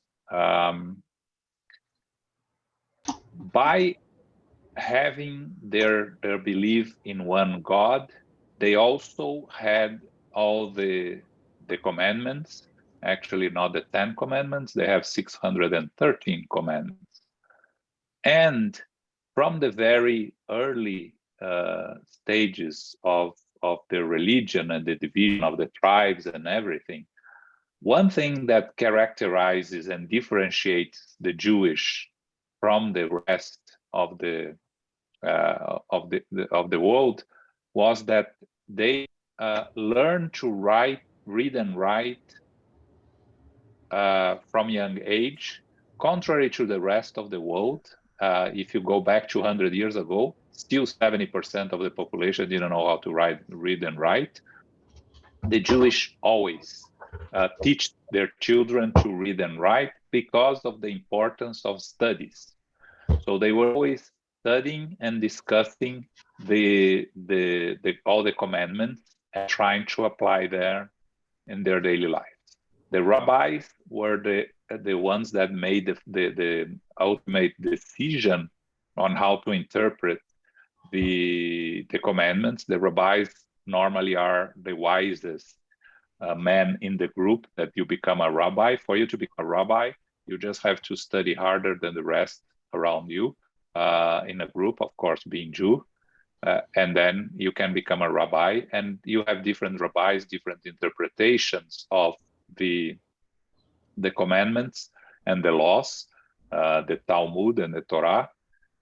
By having their belief in one God, they also had all the commandments. Actually, not the 10 commandments, they have 613 commandments. And from the very early stages of the religion and the division of the tribes and everything, one thing that characterizes and differentiates the Jewish from the rest of the world was that they learned to read and write from young age, contrary to the rest of the world. If you go back 200 years ago, still 70% of the population didn't know how to read and write. The Jewish always teach their children to read and write because of the importance of studies. So they were always studying and discussing all the commandments and trying to apply there in their daily lives. The rabbis were the ones that made the ultimate decision on how to interpret the commandments. The rabbis normally are the wisest men in the group that you become a rabbi. For you to become a rabbi, you just have to study harder than the rest around you in a group, of course, being Jew. And then you can become a rabbi, and you have different rabbis, different interpretations of the commandments and the laws, the Talmud and the Torah.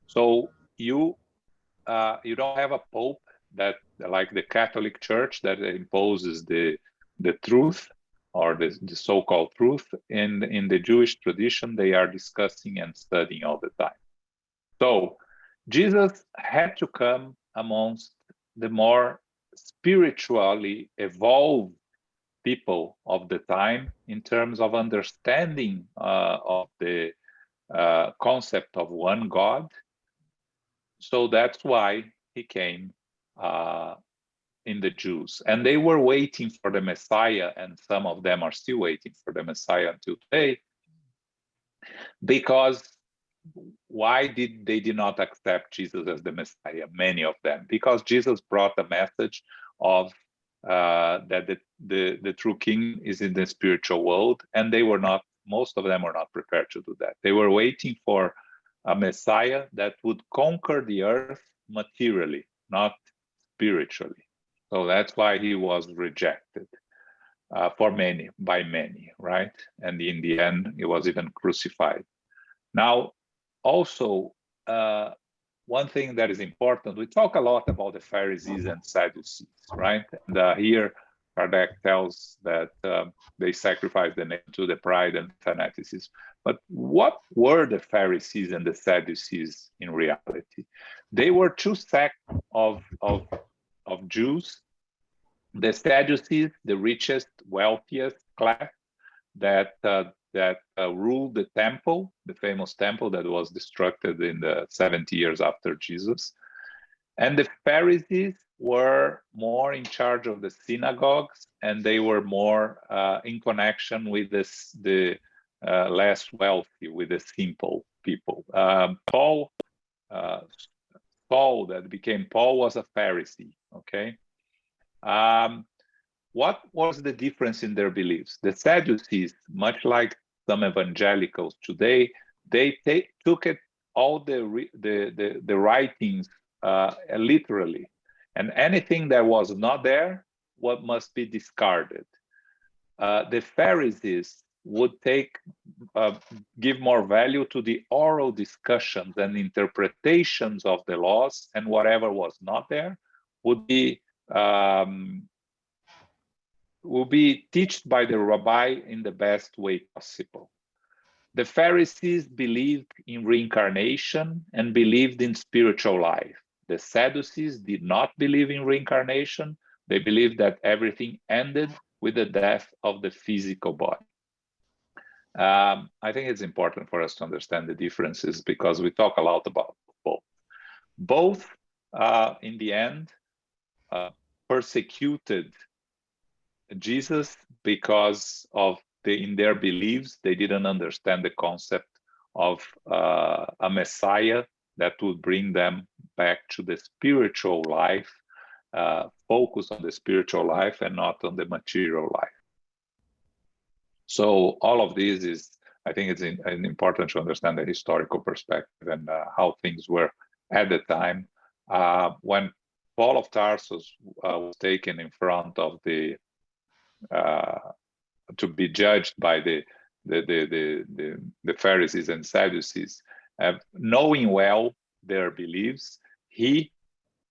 So you don't have a pope that, like the Catholic Church, that imposes the truth. or the so-called truth. In the Jewish tradition, they are discussing and studying all the time. So Jesus had to come amongst the more spiritually evolved people of the time in terms of understanding of the concept of one God. So that's why he came in the Jews. And they were waiting for the Messiah, and some of them are still waiting for the Messiah until today. Because why did they not accept Jesus as the Messiah? Many of them, because Jesus brought a message of that the true king is in the spiritual world, and they were not. Most of them were not prepared to do that. They were waiting for a Messiah that would conquer the earth materially, not spiritually. So that's why he was rejected by many, right? And in the end, he was even crucified. Now, also, one thing that is important, we talk a lot about the Pharisees and Sadducees, right? And here, Kardec tells that they sacrificed the name to the pride and fanaticism. But what were the Pharisees and the Sadducees in reality? They were two sects of Jews. The Sadducees, the richest, wealthiest class that ruled the temple, the famous temple that was destructed in the 70 years after Jesus. And the Pharisees were more in charge of the synagogues, and they were more in connection with the less wealthy, with the simple people. Paul, that became Paul, was a Pharisee, okay? What was the difference in their beliefs? The Sadducees, much like some evangelicals today, they took it all the writings literally, and anything that was not there, what must be discarded. The Pharisees would give more value to the oral discussions and interpretations of the laws, and whatever was not there would be taught by the rabbi in the best way possible. The Pharisees believed in reincarnation and believed in spiritual life. The Sadducees did not believe in reincarnation. They believed that everything ended with the death of the physical body. I think it's important for us to understand the differences, because we talk a lot about both. Both, in the end, persecuted Jesus because of in their beliefs, they didn't understand the concept of a Messiah that would bring them back to the spiritual life, focus on the spiritual life and not on the material life. So all of this is, I think it's important to understand the historical perspective and how things were at the time. When Paul of Tarsus was taken in front of to be judged by the Pharisees and Sadducees, knowing well their beliefs,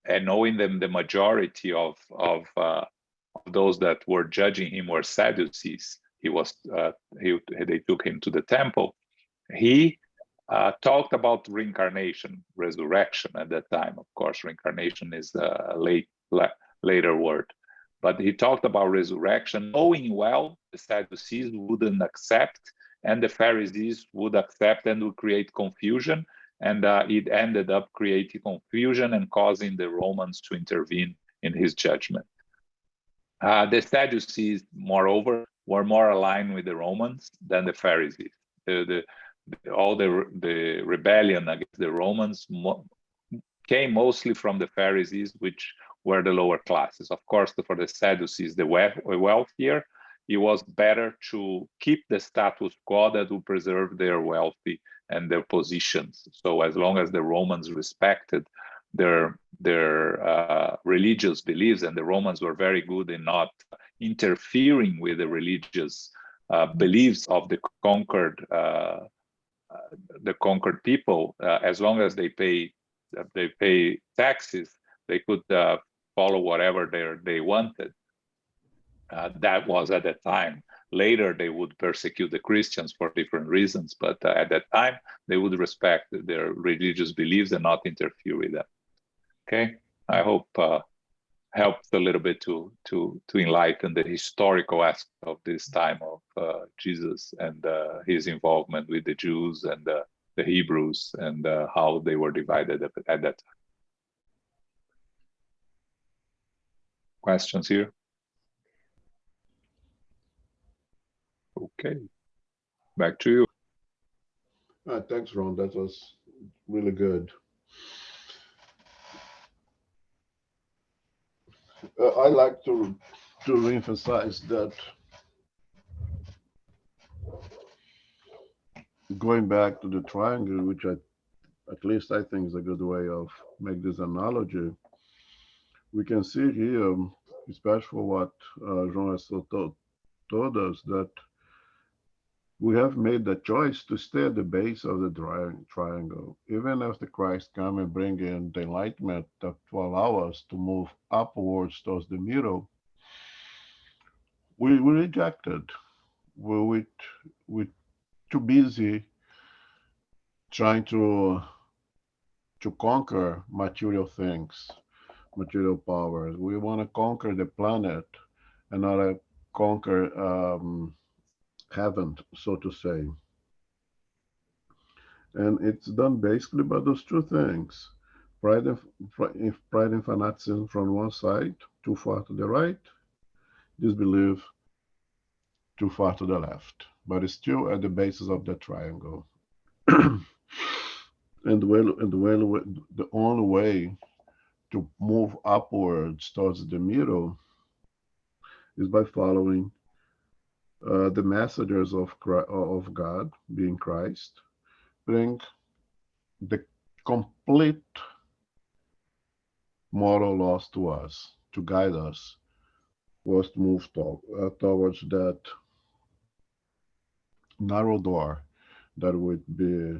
and knowing them, the majority of those that were judging him were Sadducees. They took him to the temple. He talked about reincarnation, resurrection at that time. Of course, reincarnation is a later word. But he talked about resurrection, knowing well the Sadducees wouldn't accept, and the Pharisees would accept and would create confusion. And it ended up creating confusion and causing the Romans to intervene in his judgment. The Sadducees, moreover, were more aligned with the Romans than the Pharisees. All the rebellion against the Romans came mostly from the Pharisees, which were the lower classes. Of course, for the Sadducees, the wealthier, it was better to keep the status quo that would preserve their wealthy and their positions. So as long as the Romans respected their religious beliefs, and the Romans were very good in not interfering with the religious beliefs of the conquered people, as long as they pay taxes, they could follow whatever they wanted. That was at the time. Later, they would persecute the Christians for different reasons, but at that time, they would respect their religious beliefs and not interfere with them. Okay, I hope helps a little bit to enlighten the historical aspect of this time of Jesus and his involvement with the Jews and the Hebrews and how they were divided at that time. Questions here? Okay, back to you. Thanks, Ron. That was really good. I like to emphasize that going back to the triangle, which at least I think is a good way of make this analogy. We can see here, especially what Jean has told us, that we have made the choice to stay at the base of the triangle, even after Christ come and bring in the enlightenment that to allow us to move upwards towards the middle. We rejected. We too busy trying to conquer material things, material powers. We want to conquer the planet and not conquer heaven, so to say. And it's done basically by those two things. Pride and fanaticism from one side, too far to the right, disbelief too far to the left, but it's still at the basis of the triangle. and the only way to move upwards towards the middle is by following the messengers of God, being Christ, bring the complete moral laws to us, to guide us, was to move towards that narrow door that would be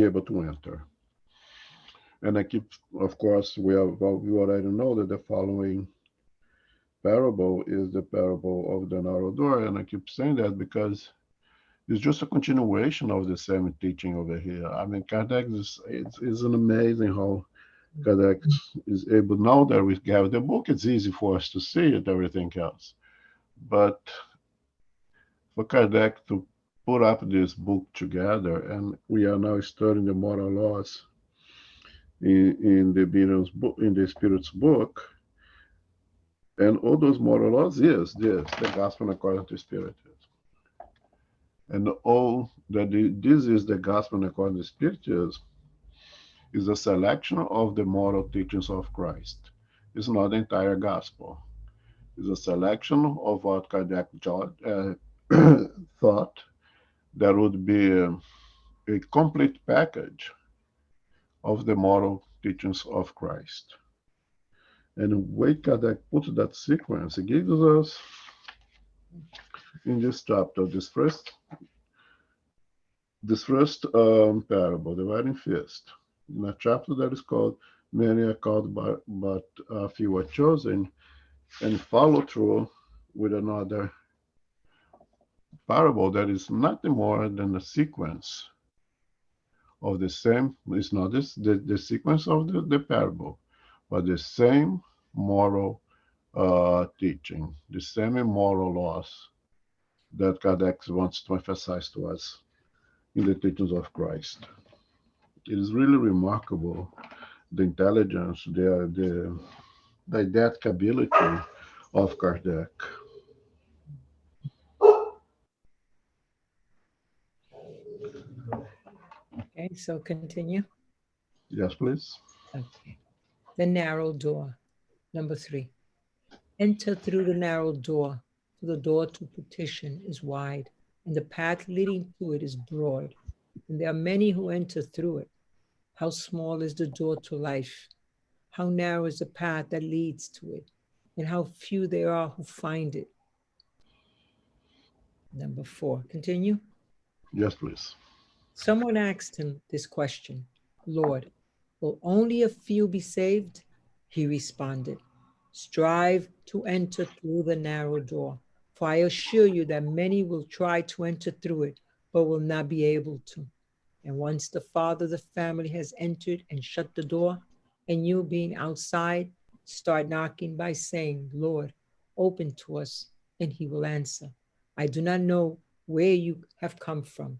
able to enter. And I keep, of course, we already know that the following parable is the parable of the narrow door, and I keep saying that because it's just a continuation of the same teaching over here. I mean, Kardec is an amazing how Kardec is able, now that we have the book, it's easy for us to see it, everything else. But for Kardec to put up this book together, and we are now studying the moral laws in the Spirit's book, and all those moral laws is this, the gospel according to Spiritism. And all that this is the gospel according to Spiritism is a selection of the moral teachings of Christ. It's not the entire gospel. It's a selection of what Kardec thought that would be a complete package of the moral teachings of Christ. And the way Kardec puts that sequence, he gives us in this chapter, this first parable, the wedding feast, in a chapter that is called "Many are called, but few are chosen," and follow through with another parable that is nothing more than a sequence of the same. It's not the sequence of the parable, but the same moral teaching, the same moral laws that Kardec wants to emphasize to us in the teachings of Christ. It is really remarkable, the intelligence, the adaptability of Kardec. Okay, so continue. Yes, please. Okay. The narrow door. Number 3. Enter through the narrow door, for the door to petition is wide, and the path leading to it is broad, and there are many who enter through it. How small is the door to life? How narrow is the path that leads to it, and how few there are who find it. Number 4. Continue. Yes, please. Someone asked him this question, Lord, will only a few be saved? He responded, strive to enter through the narrow door, For I assure you that many will try to enter through it, but will not be able to. And once the father of the family has entered and shut the door, and you being outside, start knocking by saying, Lord, open to us, and he will answer, I do not know where you have come from.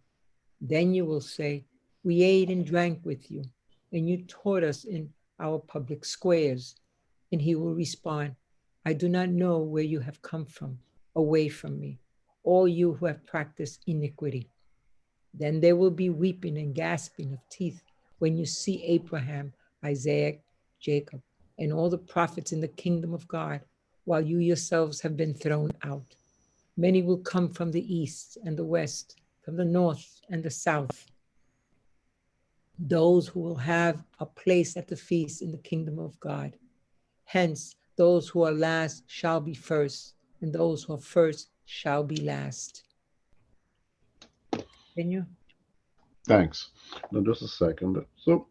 Then you will say, we ate and drank with you, and you taught us in our public squares. And he will respond, I do not know where you have come from. Away from me, all you who have practiced iniquity. Then there will be weeping and gasping of teeth when you see Abraham, Isaac, Jacob, and all the prophets in the kingdom of God, while you yourselves have been thrown out. Many will come from the east and the west, from the north and the south, those who will have a place at the feast in the kingdom of God. Hence, those who are last shall be first, and those who are first shall be last. Continue. Thanks. Now, just a second. So,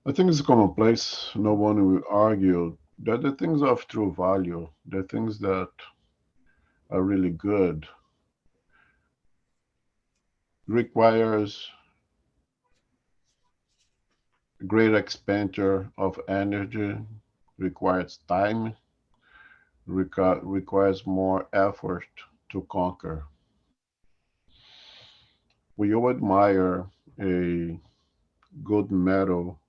I think it's commonplace. No one will argue that the things of true value, the things that are really good, requires great expenditure of energy, requires time, requires more effort to conquer. We all admire a gold medal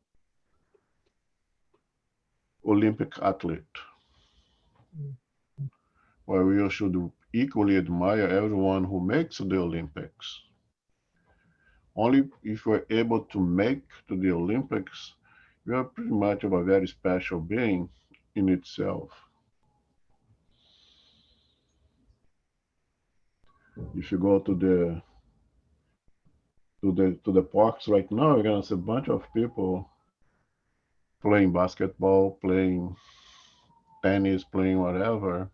Olympic athlete, while we should equally admire everyone who makes the Olympics. Only if we're able to make to the Olympics, we are pretty much of a very special being in itself. If you go to the parks right now, you're gonna see a bunch of people playing basketball, playing tennis, playing whatever,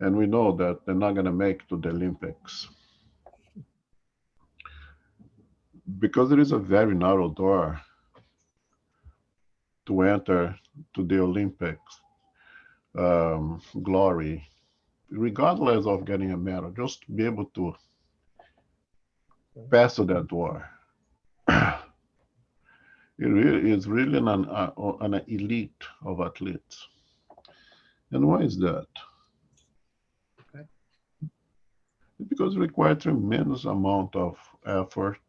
and we know that they're not gonna make to the Olympics because there is a very narrow door to enter to the Olympics glory, regardless of getting a medal, just to be able to pass to that door. It really is really an elite of athletes. And why is that? Okay. Because it requires tremendous amount of effort,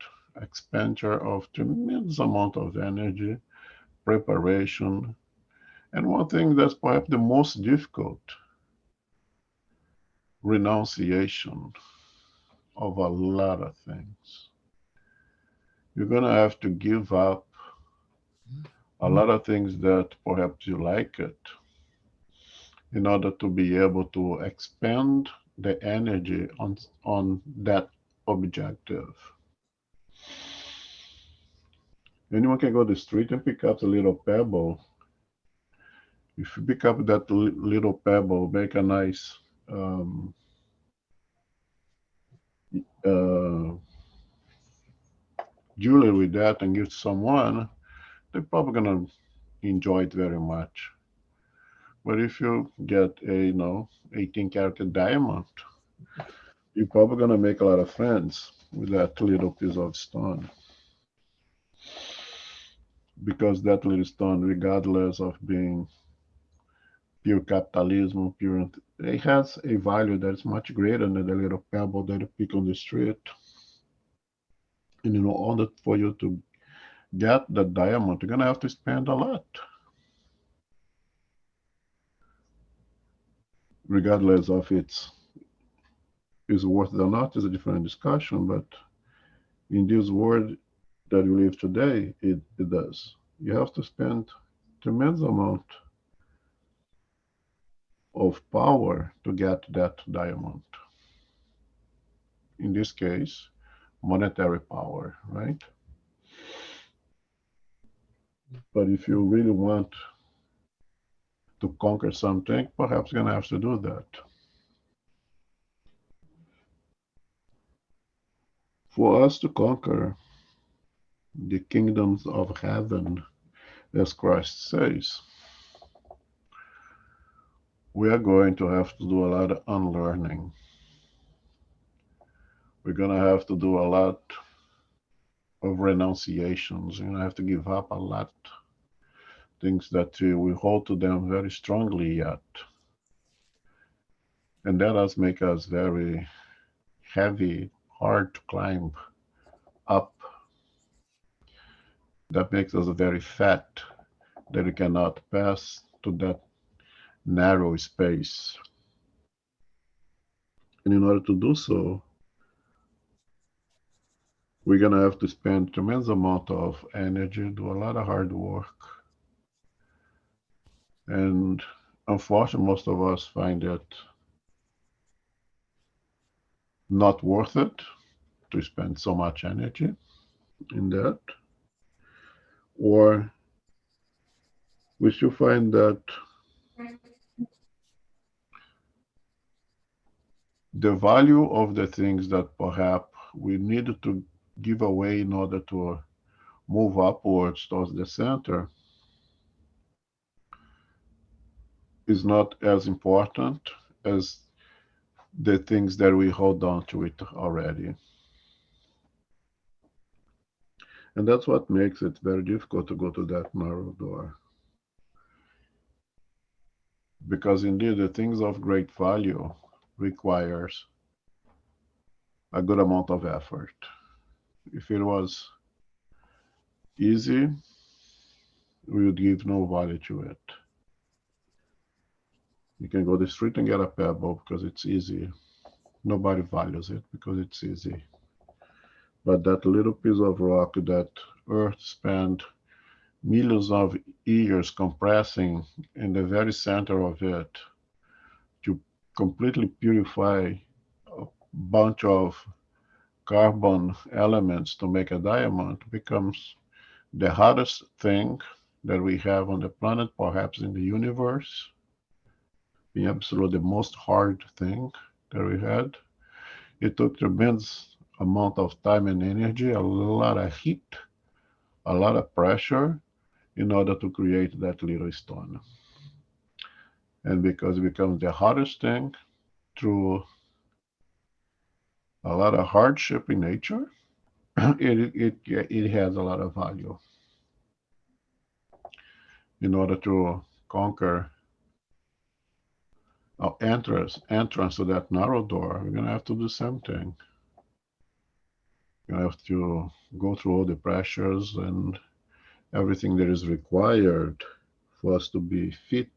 expenditure of tremendous amount of energy, preparation, and one thing that's perhaps the most difficult, renunciation of a lot of things. You're gonna have to give up a lot of things that perhaps you like it in order to be able to expend the energy on that objective. Anyone can go to the street and pick up a little pebble. If you pick up that little pebble, make a nice uh, jewelry with that and give to someone, they're probably gonna enjoy it very much. But if you get a 18 karat diamond, you're probably gonna make a lot of friends with that little piece of stone. Because that little stone, regardless of being pure capitalism, it has a value that is much greater than the little pebble that you pick on the street. And in order for you to get the diamond, you're gonna have to spend a lot. Regardless of its is worth it or not is a different discussion, but in this world that we live today, it does. You have to spend tremendous amount of power to get that diamond. In this case, monetary power, right? But if you really want to conquer something, perhaps you're gonna have to do that. For us to conquer the kingdoms of heaven, as Christ says, we are going to have to do a lot of unlearning. We're going to have to do a lot of renunciations. You're going to have to give up a lot things that we hold to them very strongly yet. And that does make us very heavy, hard to climb up. That makes us very fat, that we cannot pass to that narrow space. And in order to do so, we're going to have to spend tremendous amount of energy, do a lot of hard work. And unfortunately, most of us find it not worth it to spend so much energy in that. Or we should find that the value of the things that perhaps we need to give away in order to move upwards towards the center is not as important as the things that we hold on to it already. And that's what makes it very difficult to go to that narrow door. Because indeed, the things of great value requires a good amount of effort. If it was easy, we would give no value to it. You can go to the street and get a pebble because it's easy. Nobody values it because it's easy. But that little piece of rock that Earth spent millions of years compressing in the very center of it to completely purify a bunch of carbon elements to make a diamond becomes the hardest thing that we have on the planet, perhaps in the universe, the absolutely most hard thing that we had. It took tremendous amount of time and energy, a lot of heat, a lot of pressure in order to create that little stone. And because it becomes the hardest thing through a lot of hardship in nature, it has a lot of value. In order to conquer our entrance to that narrow door, we're going to have to do the same thing. We're going to have to go through all the pressures and everything that is required for us to be fit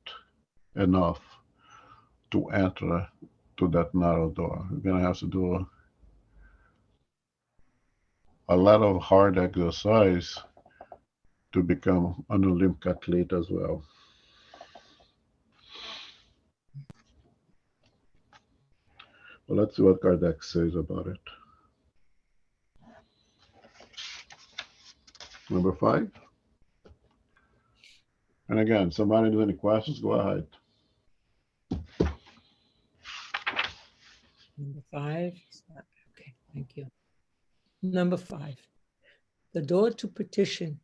enough to enter to that narrow door. We're going to have to do a lot of hard exercise to become an Olympic athlete as well. Well, let's see what Kardec says about it. Number 5. And again, somebody has any questions, go ahead. Number 5. Okay, thank you. Number 5. The door to perdition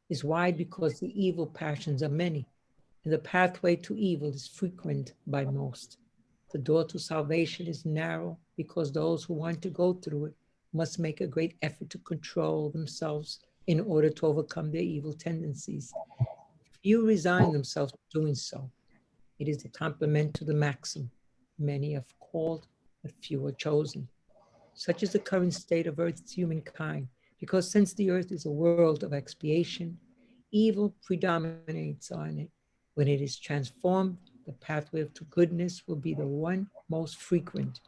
is wide because the evil passions are many, and the pathway to evil is frequent by most. The door to salvation is narrow because those who want to go through it must make a great effort to control themselves in order to overcome their evil tendencies. Few resign themselves to doing so. It is a complement to the maxim, many are called, but few are chosen. Such is the current state of Earth's humankind, because since the earth is a world of expiation, evil predominates on it. When it is transformed, the pathway to goodness will be the one most frequent.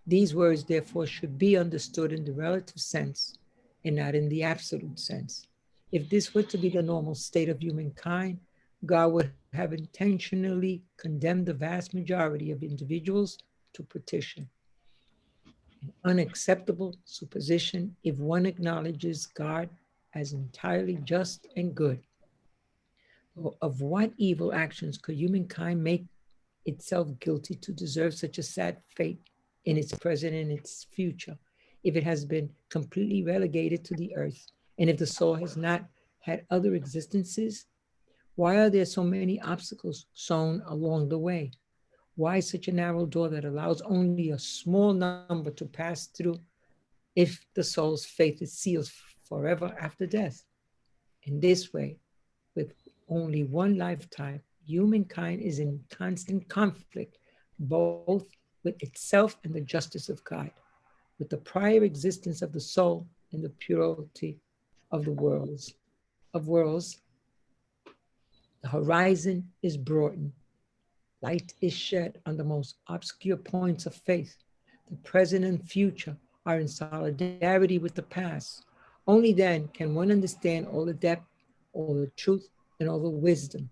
These words, therefore, should be understood in the relative sense and not in the absolute sense. If this were to be the normal state of humankind, God would have intentionally condemned the vast majority of individuals to perdition. An unacceptable supposition if one acknowledges God as entirely just and good. Of what evil actions could humankind make itself guilty to deserve such a sad fate in its present and its future, if it has been completely relegated to the earth, and if the soul has not had other existences? Why are there so many obstacles sown along the way? Why such a narrow door that allows only a small number to pass through if the soul's faith is sealed forever after death? In this way, with only one lifetime, humankind is in constant conflict both with itself and the justice of God, with the prior existence of the soul and the purity of the worlds. The horizon is broadened. Light is shed on the most obscure points of faith. The present and future are in solidarity with the past. Only then can one understand all the depth, all the truth, and all the wisdom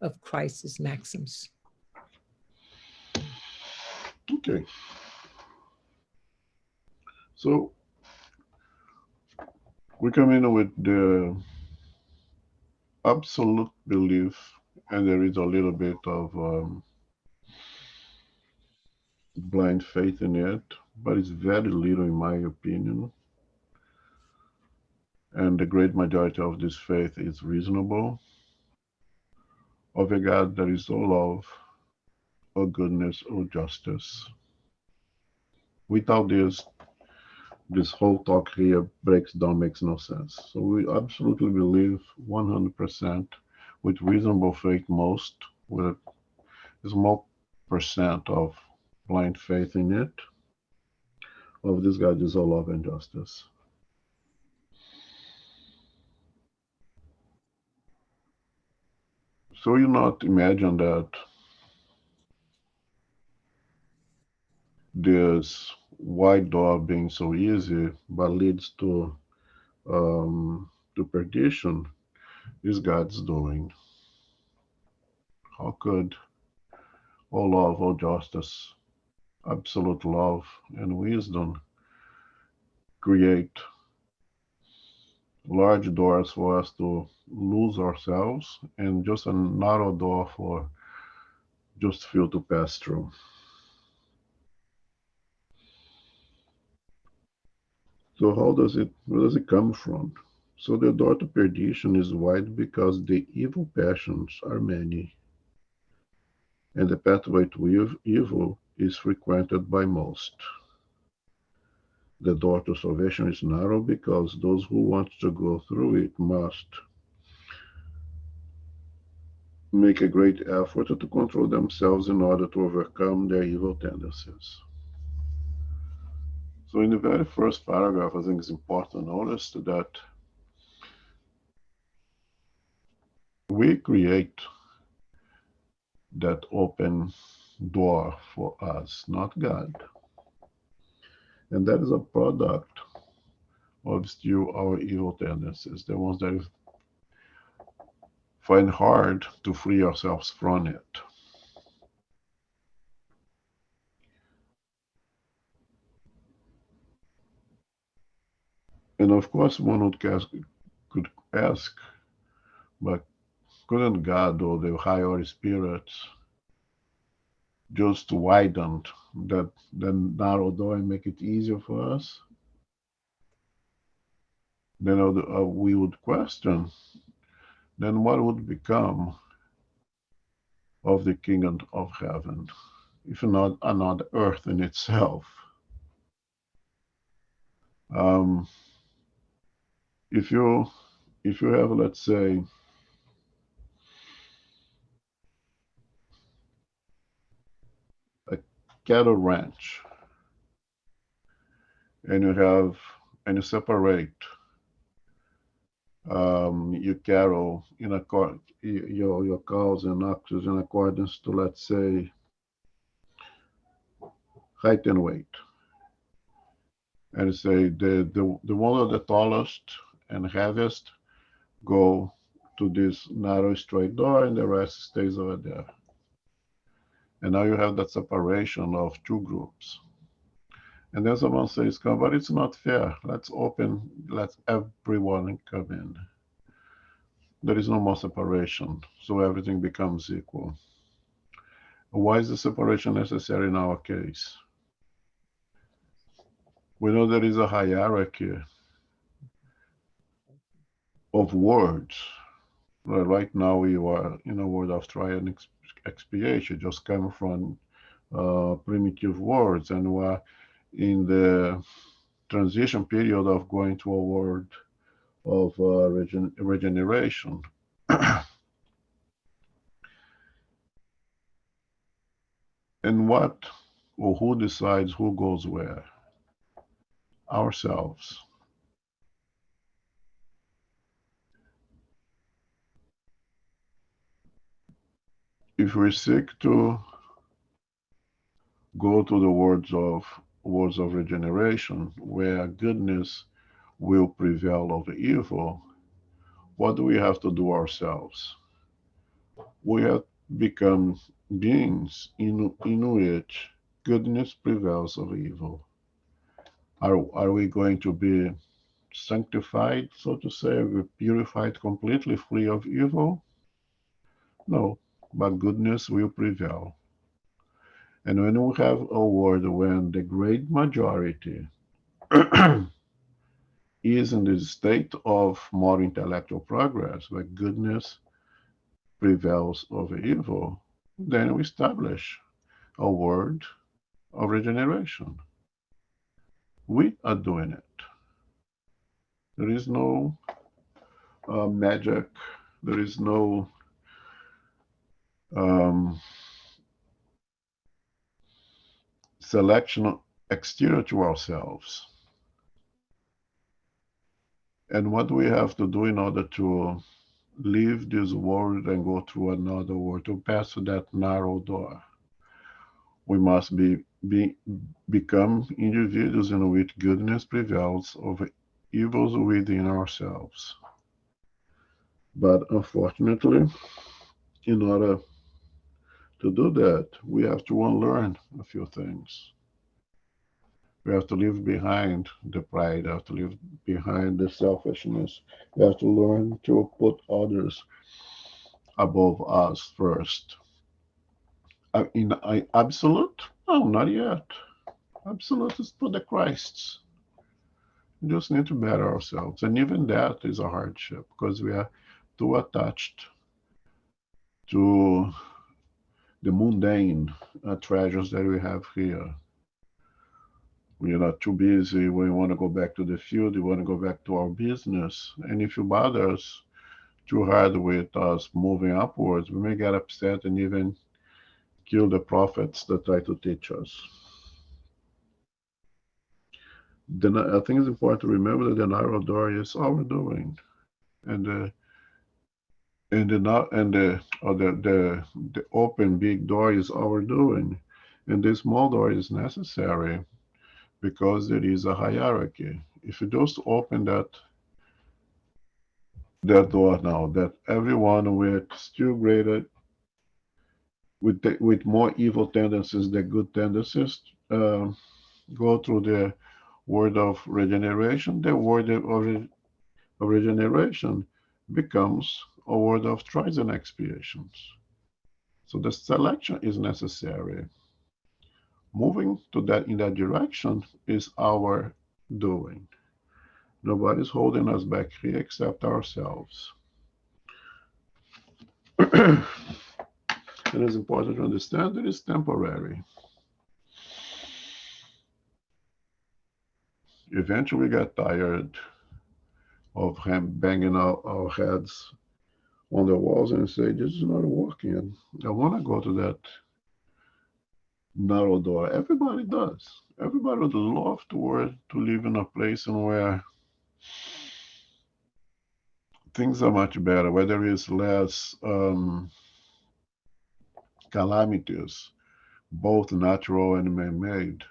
of Christ's maxims. Okay. So we come in with the absolute belief, and there is a little bit of blind faith in it, but it's very little, in my opinion. And the great majority of this faith is reasonable, of a God that is all love, all goodness, all justice. Without this whole talk here breaks down, makes no sense. So we absolutely believe 100% with reasonable faith, most with a small percent of blind faith in it, of this God is all love and justice. So you not imagine that this wide door being so easy, but leads to perdition, is God's doing. How could all love, all justice, absolute love and wisdom create large doors for us to lose ourselves and just a narrow door for just few to pass through? So where does it come from? So the door to perdition is wide because the evil passions are many, and the pathway to evil is frequented by most. The door to salvation is narrow because those who want to go through it must make a great effort to control themselves in order to overcome their evil tendencies. So in the very first paragraph, I think it's important to notice that we create that open door for us, not God. And that is a product of still our evil tendencies, the ones that find hard to free ourselves from it. And of course, one could ask, but couldn't God or the higher spirits just widen that narrow door and make it easier for us? Then we would question, then what would become of the kingdom of heaven, if not another earth in itself? Um, if you have, let's say, a cattle ranch, and you separate your cattle your cows and oxen in accordance to, let's say, height and weight, and say the one of the tallest and heaviest go to this narrow straight door, and the rest stays over there. And now you have that separation of two groups. And then someone says, "Come, but it's not fair. Let everyone come in." There is no more separation, so everything becomes equal. Why is the separation necessary in our case? We know there is a hierarchy of words. Right now we are in a world of trial and expiation, just come from primitive worlds, and we're in the transition period of going to a world of regeneration. And what or who decides who goes where? Ourselves. If we seek to go to the words of regeneration, where goodness will prevail over evil, what do we have to do ourselves? We have become beings in which goodness prevails over evil. Are we going to be sanctified, so to say, purified completely free of evil? No, but goodness will prevail. And when we have a world when the great majority is in the state of more intellectual progress, where goodness prevails over evil, then we establish a world of regeneration. We are doing it. There is no magic. There is no um, selection exterior to ourselves. And what we have to do in order to leave this world and go through another world, to pass through that narrow door, we must become individuals in which goodness prevails over evils within ourselves. But unfortunately, in order to do that, we have to unlearn a few things. We have to leave behind the pride, we have to leave behind the selfishness. We have to learn to put others above us first. In absolute? No, not yet. Absolute is for the Christs. We just need to better ourselves. And even that is a hardship because we are too attached to the mundane treasures that we have here. We're not too busy. We want to go back to the field. We want to go back to our business. And if you bother us too hard with us moving upwards, we may get upset and even kill the prophets that try to teach us. Then I think it's important to remember that the narrow door is our doing, and the open big door is our doing, and the small door is necessary because there is a hierarchy. If you just open that door now, that everyone with still greater with more evil tendencies than good tendencies go through the word of regeneration, the word of regeneration becomes a word of trials and expiations. So the selection is necessary. Moving to that in that direction is our doing. Nobody's holding us back here except ourselves. And it's important to understand that it's temporary. Eventually we get tired of banging our heads on the walls and say, this is not working. I want to go to that narrow door. Everybody does. Everybody would love to live in a place where things are much better, where there is less calamities, both natural and man-made,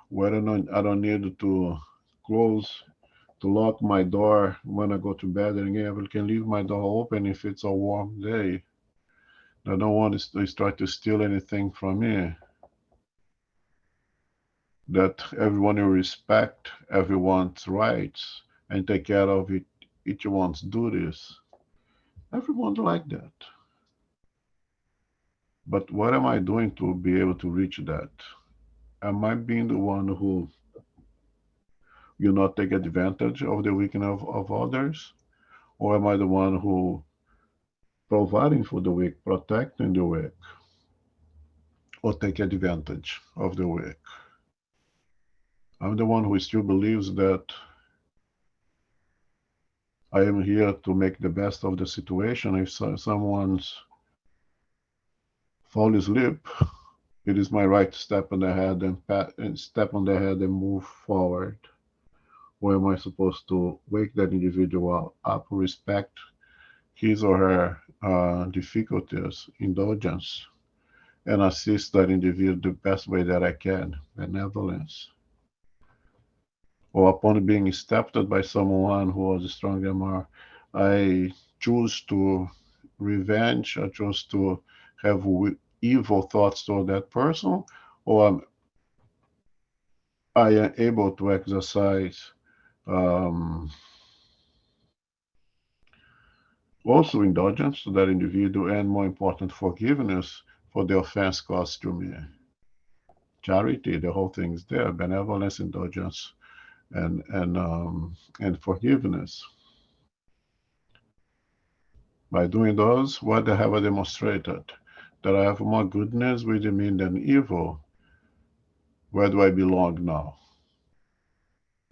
where I don't need to lock my door when I go to bed, and again, I can leave my door open if it's a warm day. I don't want to start to steal anything from me. That everyone will respect everyone's rights and take care of each one's duties. Everyone's like that. But what am I doing to be able to reach that? Am I being the one who will not take advantage of the weakness of others? Or am I the one who providing for the weak, protecting the weak? or take advantage of the weak. I'm the one who still believes that I am here to make the best of the situation. If someone's fall asleep, it is my right to step on the head and move forward. Or am I supposed to wake that individual up, respect his or her difficulties, indulgence, and assist that individual the best way that I can, benevolence? Or upon being stepped by someone who was stronger than more, I choose to revenge, I choose to have evil thoughts toward that person, or I am able to exercise also indulgence to that individual, and more important, forgiveness for the offense caused to me. Charity, the whole thing is there, benevolence, indulgence, and forgiveness. By doing those, what I have demonstrated? That I have more goodness within me than evil. Where do I belong now?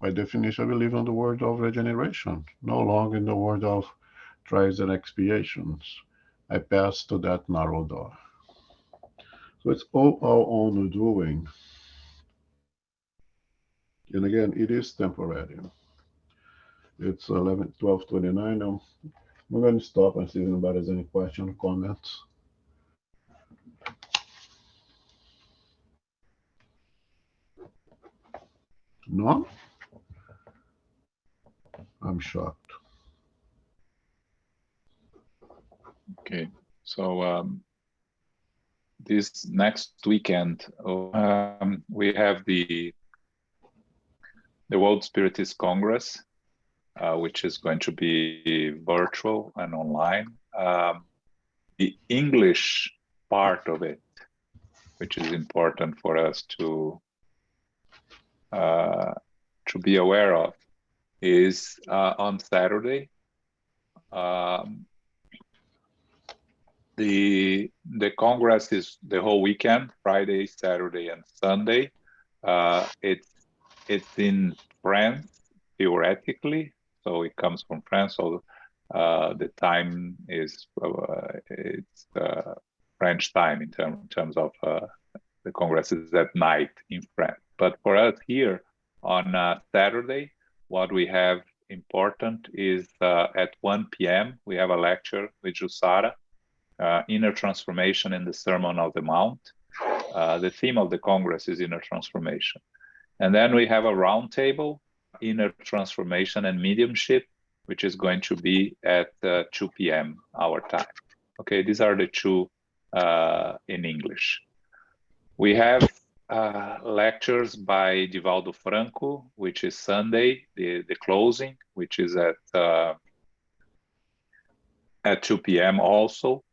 By definition, I believe in the world of regeneration, no longer in the world of trials and expiations. I pass to that narrow door. So it's all our own doing. And again, it is temporary. It's 12:29 now. I'm going to stop and see if anybody has any questions or comments. No? I'm shocked. Okay, so this next weekend we have the World Spiritist Congress, which is going to be virtual and online. The English part of it, which is important for us to be aware of, is on Saturday. The Congress is the whole weekend, Friday, Saturday, and Sunday. It's in France, theoretically, so it comes from France. So the time is it's French time in terms of the Congress is at night in France. But for us here on Saturday, what we have important is at 1 p.m. we have a lecture with Jussara, Inner Transformation in the Sermon of the Mount. The theme of the Congress is Inner Transformation. And then we have a roundtable, Inner Transformation and Mediumship, which is going to be at 2 p.m. our time. Okay, these are the two in English. We have lectures by Divaldo Franco, which is Sunday, the closing, which is at 2 p.m. also.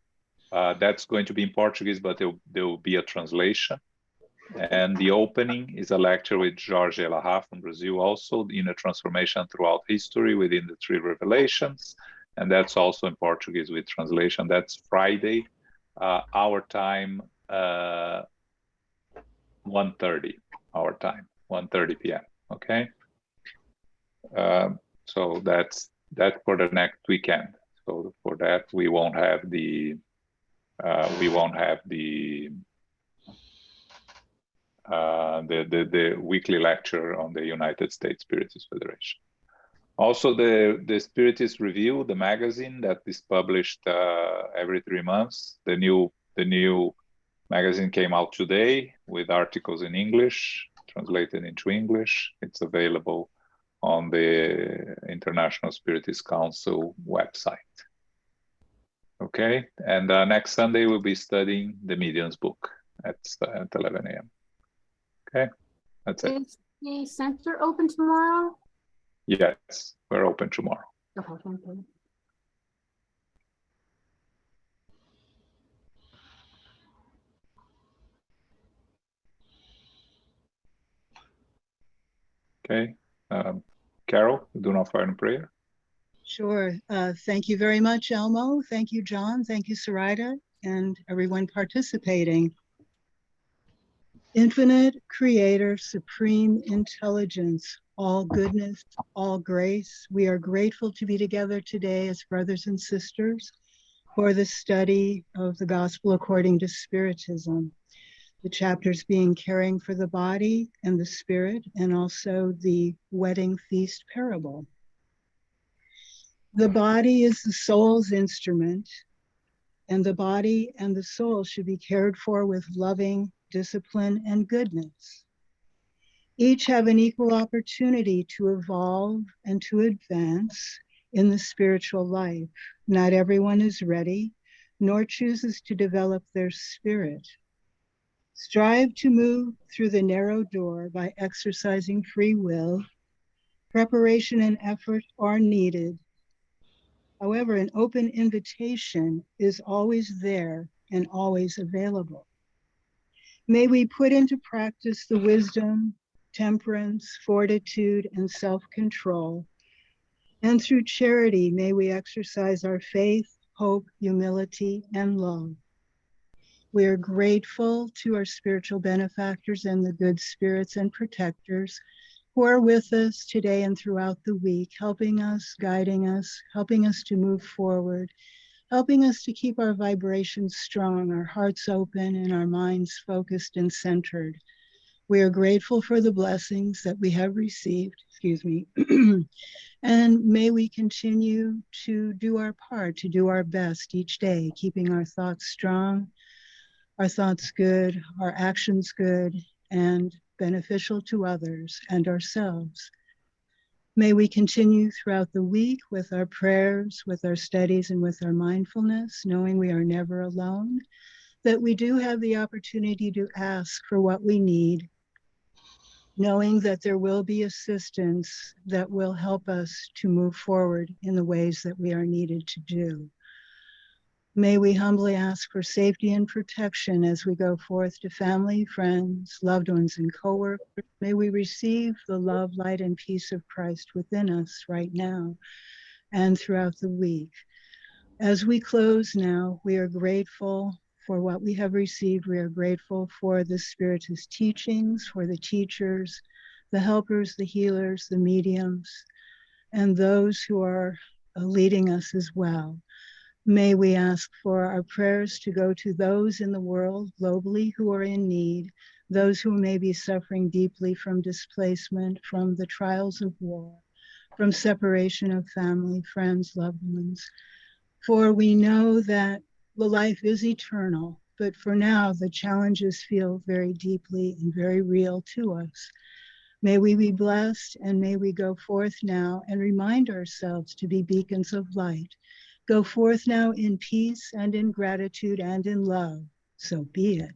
That's going to be in Portuguese, but there will be a translation. And the opening is a lecture with Jorge Elahá from Brazil, also in a transformation throughout history within the three revelations. And that's also in Portuguese with translation. That's Friday, our time, 1:30, our time, 1:30 p.m. Okay. So that's for the next weekend. So for that, we won't have the weekly lecture on the United States Spiritist Federation. Also, the Spiritist Review, the magazine that is published every 3 months. The new magazine came out today with articles in English, translated into English. It's available on the International Spiritist Council website. Okay, and next Sunday we'll be studying the Medium's book at 11 a.m. Okay, that's it. Is the center open tomorrow? Yes, we're open tomorrow. Okay, thank you. Okay, Carol, we do not fire in prayer. Sure. Thank you very much, Elmo. Thank you, John. Thank you, Sarita, and everyone participating. Infinite Creator, Supreme Intelligence, all goodness, all grace, we are grateful to be together today as brothers and sisters for the study of the Gospel according to Spiritism. The chapters being caring for the body and the spirit, and also the wedding feast parable. The body is the soul's instrument, and the body and the soul should be cared for with loving discipline and goodness. Each have an equal opportunity to evolve and to advance in the spiritual life. Not everyone is ready, nor chooses to develop their spirit. Strive to move through the narrow door by exercising free will. Preparation and effort are needed. However, an open invitation is always there and always available. May we put into practice the wisdom, temperance, fortitude, and self-control. And through charity, may we exercise our faith, hope, humility, and love. We are grateful to our spiritual benefactors and the good spirits and protectors who are with us today and throughout the week, helping us, guiding us, helping us to move forward, helping us to keep our vibrations strong, our hearts open, and our minds focused and centered. We are grateful for the blessings that we have received, and may we continue to do our part, to do our best each day, keeping our thoughts strong, our thoughts good, our actions good, and beneficial to others and ourselves. May we continue throughout the week with our prayers, with our studies, and with our mindfulness, knowing we are never alone, that we do have the opportunity to ask for what we need, knowing that there will be assistance that will help us to move forward in the ways that we are needed to do. May we humbly ask for safety and protection as we go forth to family, friends, loved ones, and coworkers. May we receive the love, light, and peace of Christ within us right now and throughout the week. As we close now, we are grateful for what we have received. We are grateful for the Spiritist teachings, for the teachers, the helpers, the healers, the mediums, and those who are leading us as well. May we ask for our prayers to go to those in the world globally who are in need, those who may be suffering deeply from displacement, from the trials of war, from separation of family, friends, loved ones. For we know that the life is eternal, but for now the challenges feel very deeply and very real to us. May we be blessed, and may we go forth now and remind ourselves to be beacons of light. Go forth now in peace and in gratitude and in love. So be it.